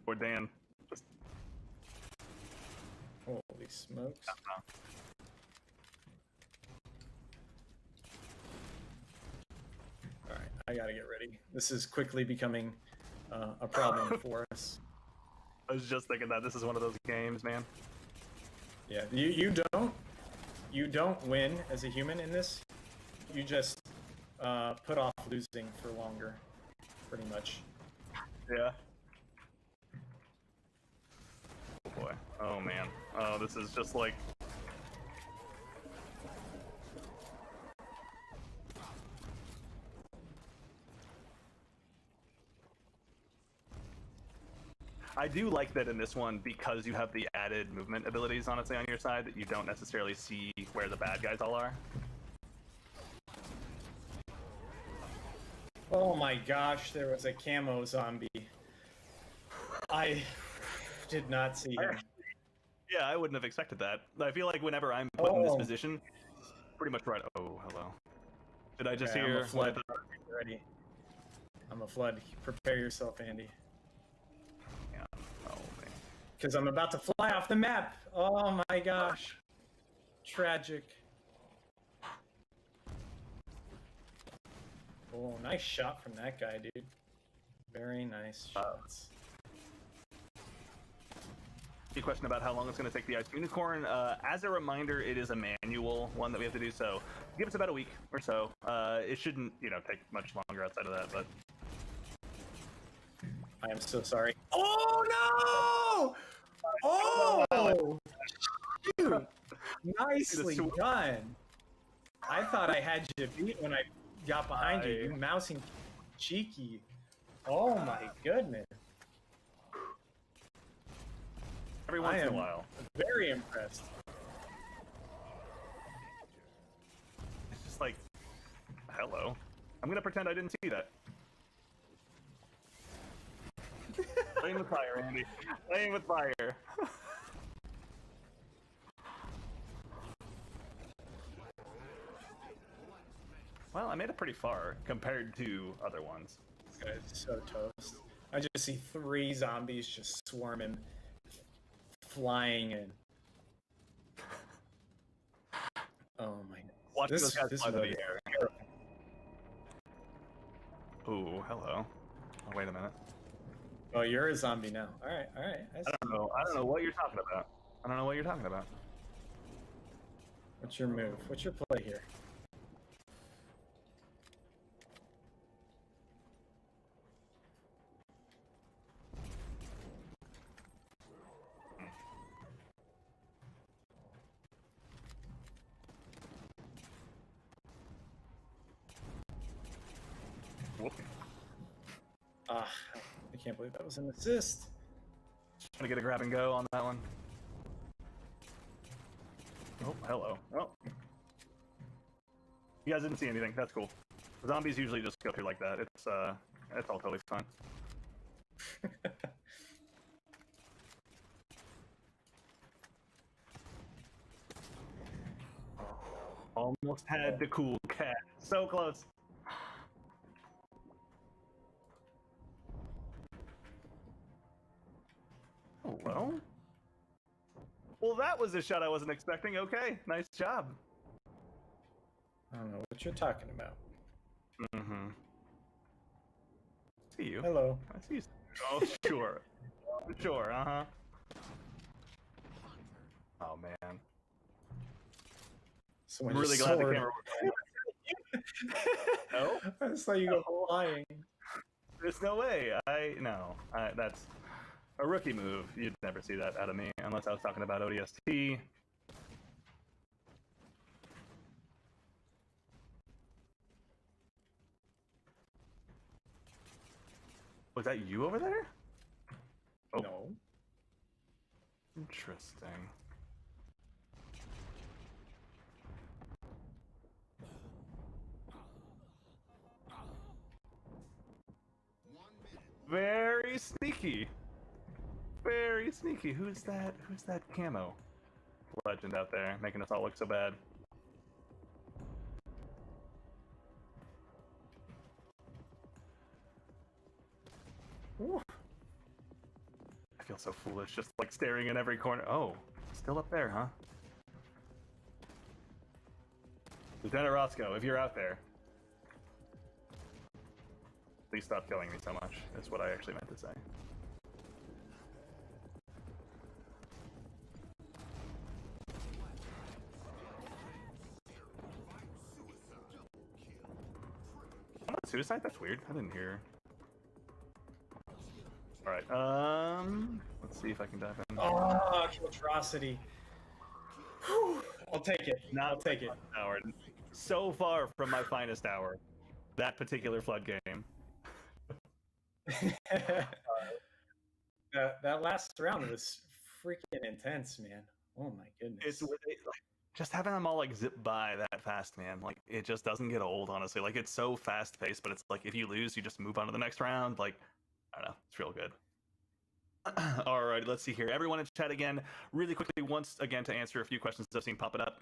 B: Poor Dan. Just...
C: Holy smokes. Alright, I gotta get ready. This is quickly becoming a problem for us.
B: I was just thinking that this is one of those games, man.
C: Yeah, you don't win as a human in this. You just put off losing for longer, pretty much.
B: Yeah. Oh boy. Oh man. Oh, this is just like... I do like that in this one, because you have the added movement abilities, honestly, on your side, that you don't necessarily see where the bad guys all are.
C: Oh my gosh, there was a camo zombie. I did not see him.
B: Yeah, I wouldn't have expected that. I feel like whenever I'm put in this position, pretty much right. Oh, hello. Did I just hear?
C: I'm a flood. Ready. I'm a flood. Prepare yourself, Andy.
B: Yeah. Oh man.
C: Because I'm about to fly off the map. Oh my gosh. Tragic. Oh, nice shot from that guy, dude. Very nice shots.
B: A question about how long it's going to take the Ice Unicorn. As a reminder, it is a manual one that we have to do, so give us about a week or so. It shouldn't, take much longer outside of that, but...
C: I am so sorry. Oh, no! Oh! Shoot! Nicely done. I thought I had you beat when I got behind you. You mousing cheeky. Oh, my goodness.
B: Every once in a while.
C: Very impressed.
B: It's just like, hello. I'm gonna pretend I didn't see that. Playing with fire, Andy. Playing with fire. Well, I made it pretty far compared to other ones.
C: This guy's so toast. I just see 3 zombies just swarming. Flying in. Oh my god.
B: Watch those guys fly through the
C: air.
B: Ooh, hello. Oh, wait a minute.
C: Oh, you're a zombie now. Alright, alright.
B: I don't know what you're talking about. I don't know what you're talking about.
C: What's your move? What's your play here? I can't believe that was an assist.
B: Trying to get a grab and go on that one. Oh, hello. Oh. You guys didn't see anything. That's cool. Zombies usually just go through like that. It's all totally fine. Almost had the cool cat. So close. Oh, well. Well, that was a shot I wasn't expecting. Okay, nice job.
C: I don't know what you're talking about.
B: Mm-hmm. See you.
C: Hello.
B: I see you. Oh, sure. Sure, uh-huh. Oh, man.
C: Someone
B: I'm really
C: just
B: glad the
C: soared.
B: camera No?
C: I just thought you go flying.
B: There's no way. That's a rookie move. You'd never see that out of me unless I was talking about ODST. Was that you over there? Oh.
C: No.
B: Interesting. Very sneaky. Very sneaky. Who's that? Who's that camo legend out there making us all look so bad?
C: Ooh.
B: I feel so foolish, just like staring in every corner. Oh, still up there, huh? Lieutenant Roscoe, if you're out there, please stop killing me so much. That's what I actually meant to say. Suicide? That's weird. I didn't hear. All right. Let's see if I can dive in.
C: Oh, atrocity. Whew. I'll take it.
B: Not
C: I'll take it.
B: hour. So far from my finest hour. That particular flood game.
C: That last round was freaking intense, man. Oh my goodness.
B: It's like, just having them all like zip by that fast, man. Like it just doesn't get old, honestly. Like it's so fast paced, but it's like if you lose, you just move on to the next round. Like I don't know, it's real good. All right, let's see here. Everyone in chat again, really quickly, once again, to answer a few questions I've seen popping up.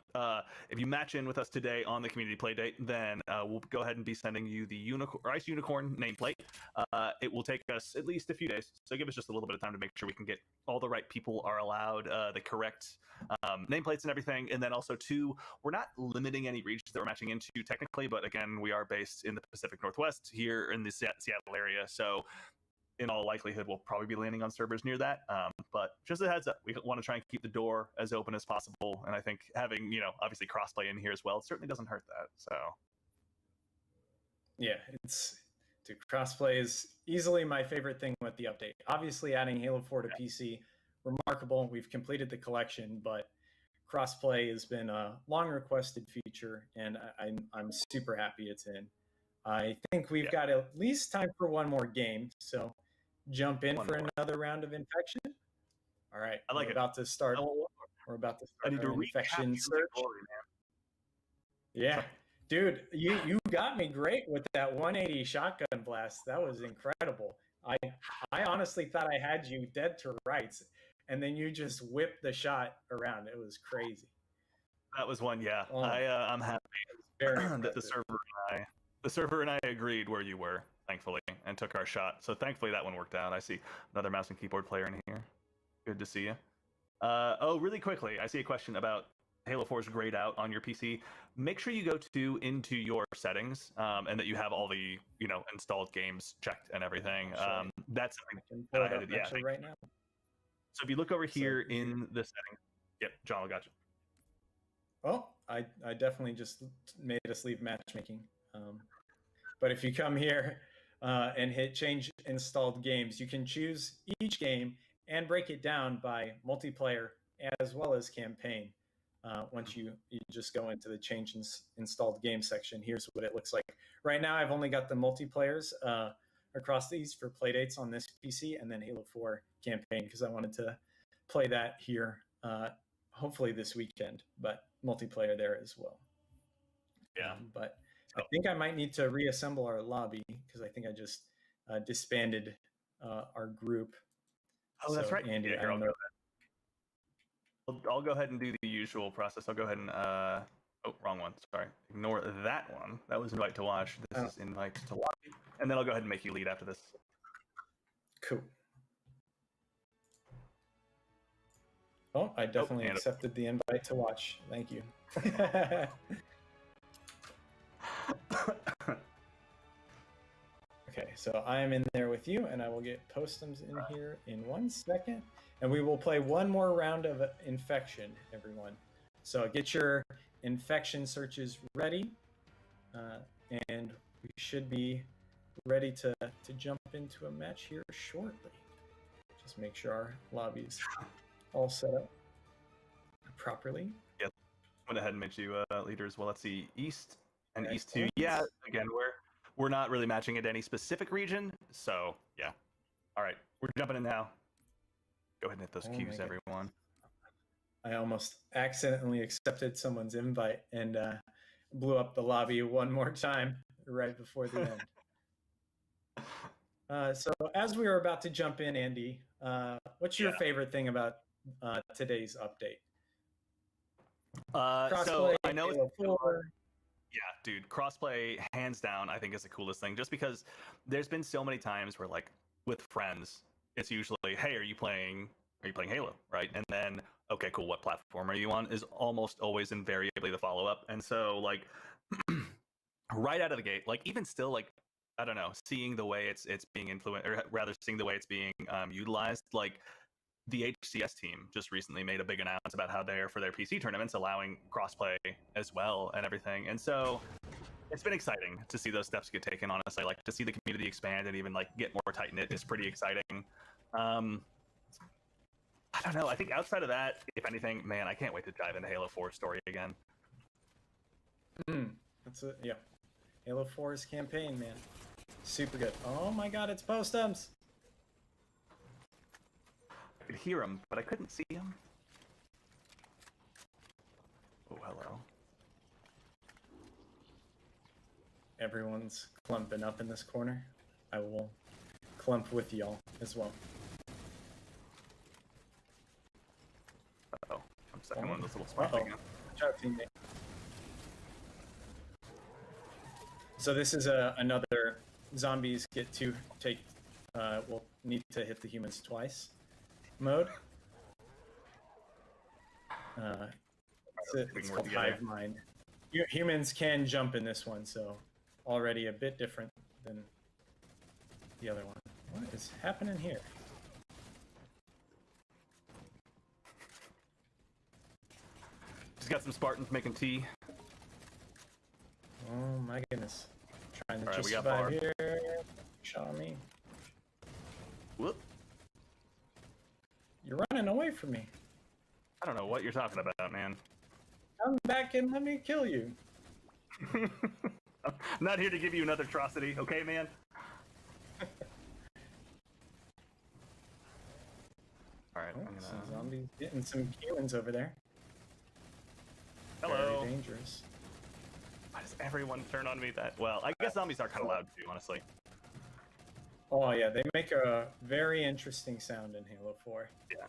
B: If you match in with us today on the community play date, then we'll go ahead and be sending you the Ice Unicorn nameplate. It will take us at least a few days, so give us just a little bit of time to make sure we can get all the right people are allowed the correct nameplates and everything. And then also, too, we're not limiting any regions that we're matching into technically, but again, we are based in the Pacific Northwest here in the Seattle area, so in all likelihood, we'll probably be landing on servers near that. But just a heads up, we want to try and keep the door as open as possible. And I think having, obviously crossplay in here as well, certainly doesn't hurt that. So,
C: yeah, crossplay is easily my favorite thing with the update. Obviously, adding Halo 4 to PC, remarkable. We've completed the collection, but crossplay has been a long requested feature, and I'm super happy it's in. I think we've got at least time for one more game, so jump in for another round of infection. All right,
B: I like it.
C: About to start. We're about to start.
B: I need to
C: infection
B: recap
C: search.
B: glory, man.
C: Yeah, dude, you got me great with that 180 shotgun blast. That was incredible. I honestly thought I had you dead to rights, and then you just whipped the shot around. It was crazy.
B: That was one, yeah.
C: Oh,
B: I'm happy that the server and I agreed where you were, thankfully, and took our shot. So thankfully that one worked out. I see another mouse and keyboard player in here. Good to see you. Really quickly, I see a question about Halo 4's grayed out on your PC. Make sure you go into your settings and that you have all the installed games checked and everything.
C: Sure.
B: That's something that I had to,
C: right now.
B: So if you look over here in the settings, yep, John, I got you.
C: Well, I definitely just made us leave matchmaking. But if you come here and hit change installed games, you can choose each game and break it down by multiplayer as well as campaign. Once you just go into the change installed game section, here's what it looks like. Right now, I've only got the multiplayers across these for playdates on this PC, and then Halo 4 campaign because I wanted to play that here hopefully this weekend, but multiplayer there as well.
B: Yeah.
C: But I think I might need to reassemble our lobby because I think I just disbanded our group.
B: Oh, that's
C: So,
B: right.
C: Andy,
B: Yeah,
C: I
B: here,
C: don't know.
B: I'll go ahead and do the usual process. I'll go ahead and oh, wrong one. Sorry. Ignore that one. That was invite to watch. This
C: Oh.
B: is invite to lobby. And then I'll go ahead and make you lead after this.
C: Cool. Oh, I definitely
B: and-
C: accepted the invite to watch. Thank you. Okay, so I am in there with you, and I will get Postums in here in 1 second, and we will play one more round of infection, everyone. So get your infection searches ready, and we should be ready to jump into a match here shortly. Just make sure our lobby's all set up properly.
B: Yeah, went ahead and made you leader as well. Let's see, East and East 2.
C: Excellent.
B: Yeah, again, we're not really matching at any specific region, so yeah. All right, we're jumping in now. Go ahead and hit those
C: Oh
B: cues,
C: my
B: everyone.
C: I almost accidentally accepted someone's invite and blew up the lobby one more time right before the end. So as we were about to jump in, Andy, what's your favorite thing about today's update?
B: So
C: Crossplay,
B: I know
C: Halo 4.
B: Yeah, dude, crossplay hands down I think is the coolest thing, just because there's been so many times where, like, with friends, it's usually, hey, are you playing Halo, right? And then, okay, cool, what platform are you on, is almost always invariably the follow-up. And so, like, right out of the gate, like, even still, like, I don't know, seeing the way it's being influenced, or rather seeing the way it's being utilized, like, the HCS team just recently made a big announcement about how they're, for their PC tournaments, allowing crossplay as well and everything. And so it's been exciting to see those steps get taken, honestly. Like, to see the community expand and even, like, get more tight-knit is pretty exciting. I don't know. I think outside of that, if anything, man, I can't wait to dive into Halo 4 story again.
C: That's it. Yeah. Halo 4's campaign, man. Super good. Oh my god, it's Postums!
B: I could hear him, but I couldn't see him. Oh, hello.
C: Everyone's clumping up in this corner. I will clump with y'all as well.
B: Uh-oh. I'm stuck in one of those little spots again.
C: Watch out, teammate. So this is another zombies get to take, will need to hit the humans twice mode. It's called Hive Mind. Humans can jump in this one, so already a bit different than the other one. What is happening here?
B: Just got some Spartans making tea.
C: Oh my goodness. Trying to
B: All right,
C: just
B: we got
C: survive
B: bar.
C: here. Shot me.
B: Whoop.
C: You're running away from me.
B: I don't know what you're talking about, man.
C: Come back and let me kill you.
B: I'm not here to give you another atrocity, okay, man? Alright,
C: Oh,
B: I'm gonna...
C: some zombies getting some humans over there.
B: Hello.
C: Very dangerous.
B: Why does everyone turn on me that... Well, I guess zombies are kind of loud, too, honestly.
C: Oh yeah, they make a very interesting sound in Halo 4.
B: Yeah.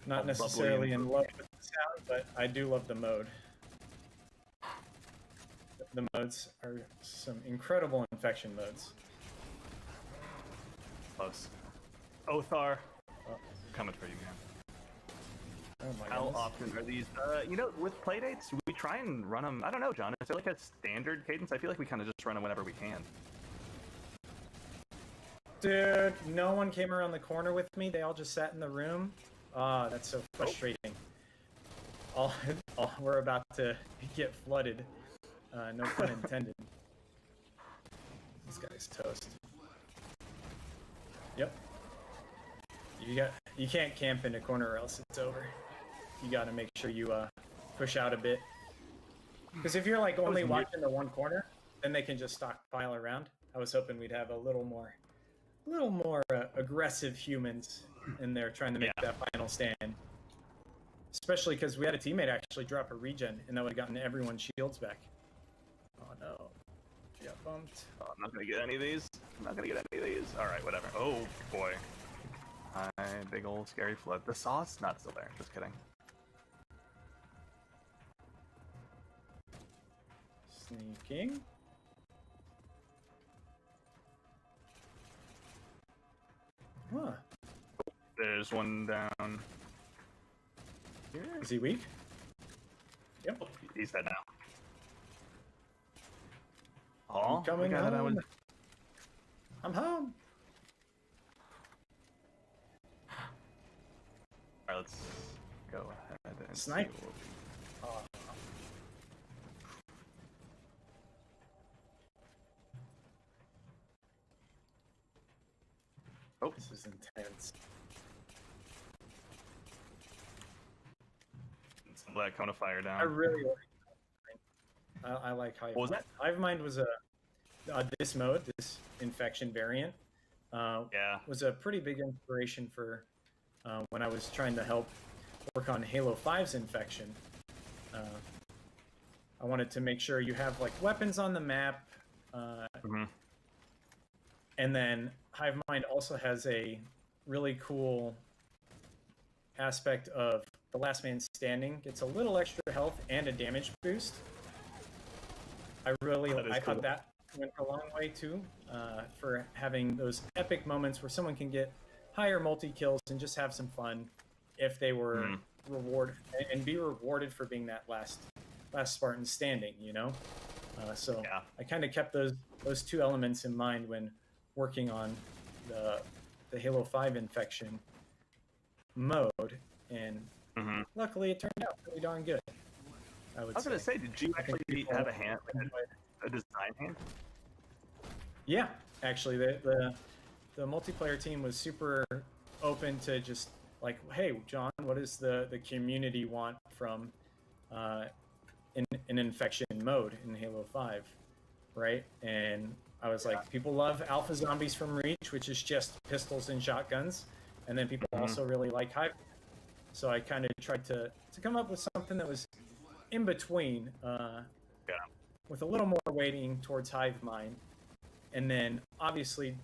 C: Not
B: All bubbly
C: necessarily
B: and-
C: in love with the sound, but I do love the mode. The modes are some incredible infection modes.
B: Close. Othar,
C: Oh,
B: coming for you, man.
C: oh my
B: How
C: goodness.
B: often are these... you know, with playdates, we try and run them... I don't know, John. Is there like a standard cadence? I feel like we kind of just run them whenever we can.
C: Dude, no one came around the corner with me. They all just sat in the room. Ah, that's so frustrating. We're about to get flooded. No pun intended. This guy's toast. Yep. You can't camp in a corner or else it's over. You got to make sure you push out a bit. Because if you're like only watching the one corner, then they can just stockpile around. I was hoping we'd have a little more aggressive humans in there trying to make that final stand. especially because we had a teammate actually drop a regen, and that would have gotten everyone's shields back. Oh no, she got bumped.
B: Oh, I'm not gonna get any of these. I'm not gonna get any of these. All right, whatever. Oh boy. Hi, big old scary flood. The sauce not still there. Just kidding.
C: Sneaking. Huh.
B: There's one down. Here.
C: Is he weak? Yep.
B: He's dead now. Oh,
C: I'm coming
B: God,
C: home. I'm home.
B: Alright, let's go ahead and
C: Snipe.
B: see what
C: Oh, this is intense.
B: some of that cone of fire down.
C: I really like. I like Hive.
B: What was that?
C: Hive Mind was this mode, this infection variant.
B: Yeah.
C: Was a pretty big inspiration for when I was trying to help work on Halo 5's infection. I wanted to make sure you have like weapons on the map, and then Hive Mind also has a really cool aspect of the last man standing gets a little extra health and a damage boost. I thought that went a long way too, for having those epic moments where someone can get higher multi-kills and just have some fun if they were rewarded and be rewarded for being that last Spartan standing, you know? So
B: Yeah.
C: I kind of kept those two elements in mind when working on the Halo 5 infection mode, and luckily it turned out really darn good. I was
B: gonna say, did you
C: I think
B: actually
C: people
B: have a hand, a design hand?
C: Yeah, actually, the multiplayer team was super open to just like, hey, John, what does the community want from an infection mode in Halo 5, right? And I was like, people love Alpha Zombies from Reach, which is just pistols and shotguns, and then people also really like Hive. So I kind of tried to come up with something that was in between, with a little more weighting towards Hive Mind. And then obviously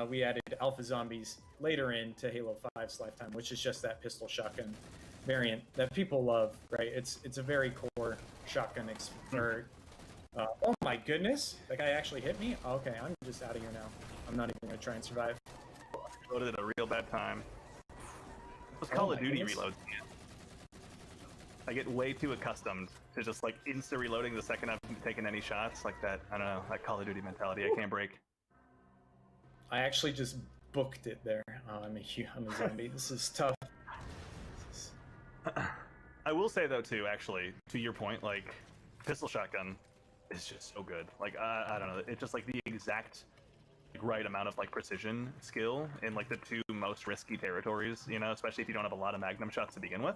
C: we added Alpha Zombies later into Halo 5's lifetime, which is just that pistol shotgun variant that people love, right? It's a very core shotgun oh my goodness, that guy actually hit me? Okay, I'm just out of here now. I'm not even gonna try and survive.
B: Loaded at a real bad time. Those
C: Oh
B: Call of
C: my
B: Duty
C: goodness.
B: reloads. I get way too accustomed to just like insta reloading the second I've taken any shots, like that. I don't know, that Call of Duty mentality. I can't break.
C: I actually just booked it there. Oh, I'm a zombie. This is tough.
B: I will say though too, actually, to your point, like pistol shotgun is just so good. Like I don't know, it's just like the exact right amount of like precision skill in like the two most risky territories, you know, especially if you don't have a lot of magnum shots to begin with.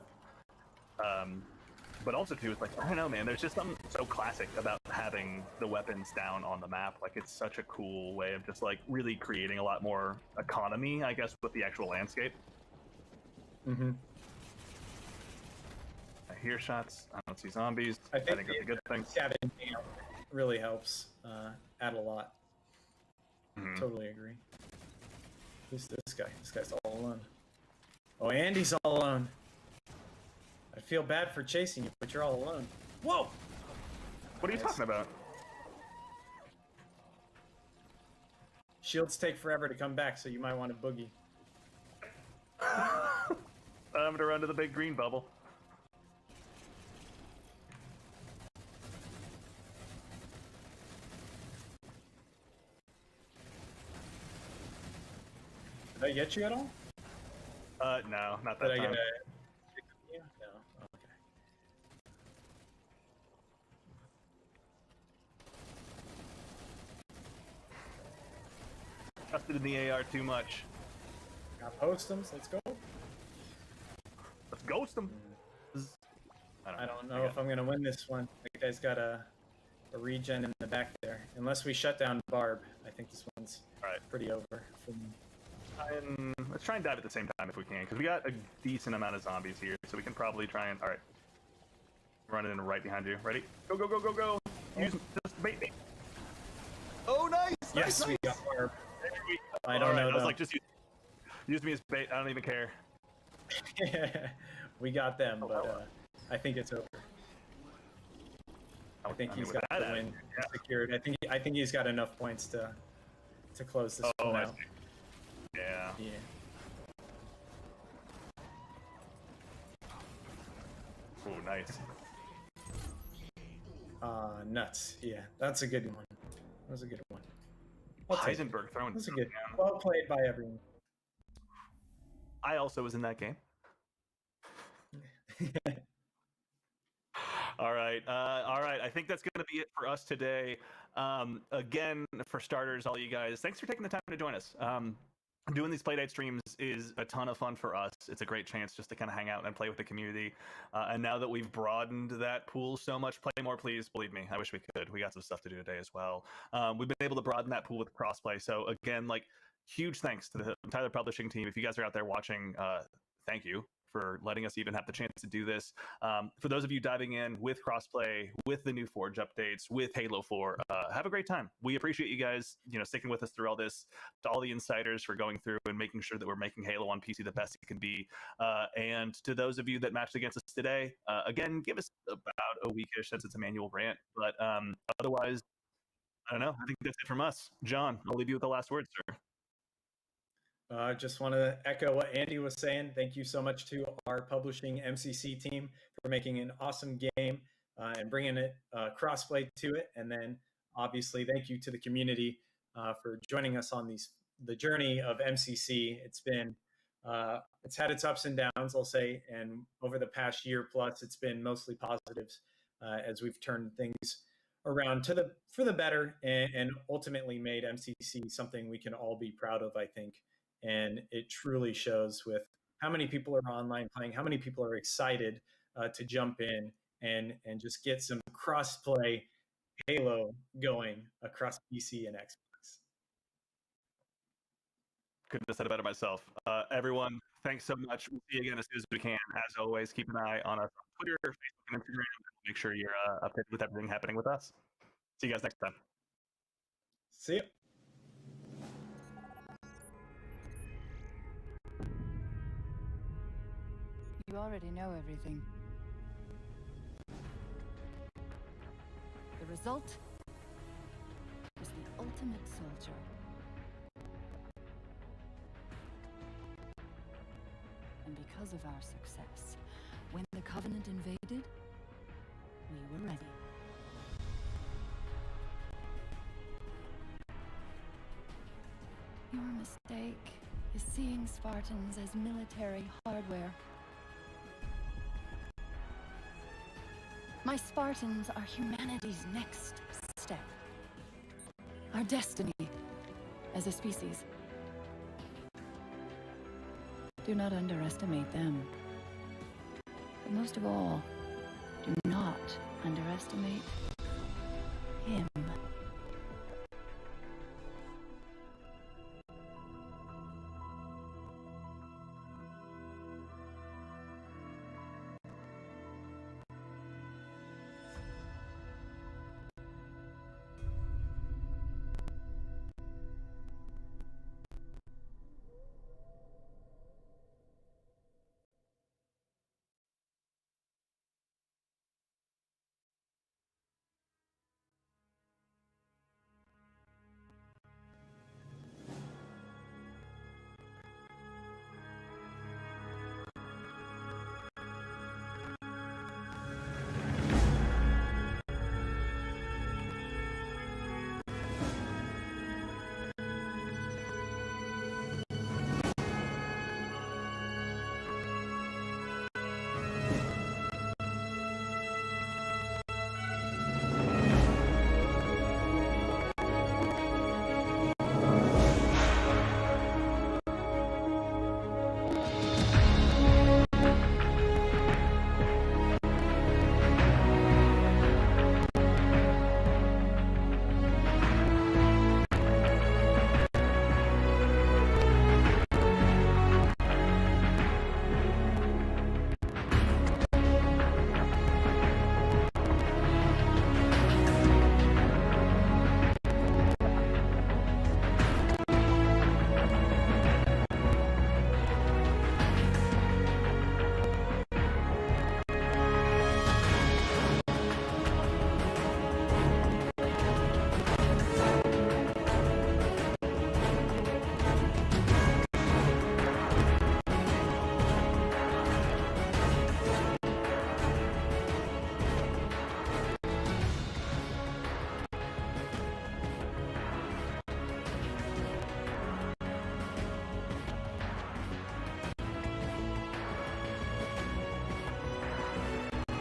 B: But also too, it's like, I don't know, man, there's just something so classic about having the weapons down on the map. Like it's such a cool way of just like really creating a lot more economy, I guess, with the actual landscape. I hear shots. I don't see zombies. I think that's a good thing.
C: Scavenging out really helps add a lot. Totally agree. Who's this guy? This guy's all alone. Oh, Andy's all alone. I feel bad for chasing you, but you're all alone. Whoa!
B: What are you talking about?
C: Shields take forever to come back, so you might want to boogie.
B: I'm gonna run to the big green bubble.
C: Did I get you at all?
B: No, not that
C: Did I
B: time.
C: get a... No. Okay.
B: Trusted in the AR too much.
C: Got post-ems. Let's go.
B: Let's ghost them.
C: I don't know if I'm gonna win this one. That guy's got a regen in the back there. Unless we shut down Barb, I think this one's
B: Alright.
C: pretty over for me.
B: Let's try and dive at the same time if we can, because we got a decent amount of zombies here, so we can probably try and... Alright. Running in right behind you. Ready? Go, go, go, go, go! Use just bait me. Oh, nice!
C: Yes,
B: nice,
C: we
B: nice.
C: got our... I
B: All
C: don't
B: right,
C: know.
B: I was
C: though.
B: like, just use me as bait. I don't even care.
C: We got them,
B: Oh,
C: but
B: wow.
C: I think it's over. I think he's
B: with
C: got
B: that
C: the
B: attitude,
C: win
B: yeah.
C: secured. I think he's got enough points to close this
B: Oh,
C: one
B: I
C: out.
B: see. Yeah.
C: Yeah.
B: Oh, nice.
C: Nuts. Yeah, that's a good one. That was a good one. I'll take it.
B: Heisenberg throwing.
C: That's a good.
B: down.
C: Well played by everyone.
B: I also was in that game. All right. I think that's going to be it for us today. Again, for starters, all you guys, thanks for taking the time to join us. Doing these Playdate streams is a ton of fun for us. It's a great chance just to kind of hang out and play with the community. And now that we've broadened that pool so much, play more, please. Believe me, I wish we could. We got some stuff to do today as well. We've been able to broaden that pool with crossplay. So again, like, huge thanks to the Tyler Publishing team. If you guys are out there watching, thank you for letting us even have the chance to do this. For those of you diving in with crossplay, with the new Forge updates, with Halo 4, have a great time. We appreciate you guys, sticking with us through all this. To all the insiders for going through and making sure that we're making Halo on PC the best it can be. And to those of you that matched against us today, again, give us about a weekish since it's a manual rant. But otherwise, I don't know. I think that's it from us. John, I'll leave you with the last word, sir.
C: I just want to echo what Andy was saying. Thank you so much to our publishing MCC team for making an awesome game and bringing it crossplay to it. And then obviously thank you to the community for joining us on the journey of MCC. It's been it's had its ups and downs, I'll say, and over the past year plus, it's been mostly positives as we've turned things around for the better and ultimately made MCC something we can all be proud of, I think. And it truly shows with how many people are online playing, how many people are excited to jump in and just get some cross-play Halo going across PC and Xbox.
B: Couldn't have said it better myself. Everyone, thanks so much. We'll see you again as soon as we can. As always, keep an eye on us on Twitter, Facebook, and Instagram. Make sure you're updated with everything happening with us. See you guys next time.
C: See ya.
A: You already know everything. The result is the ultimate soldier. And because of our success, when the Covenant invaded, we were ready. Your mistake is seeing Spartans as military hardware. My Spartans are humanity's next step. Our destiny as a species. Do not underestimate them. But most of all, do not underestimate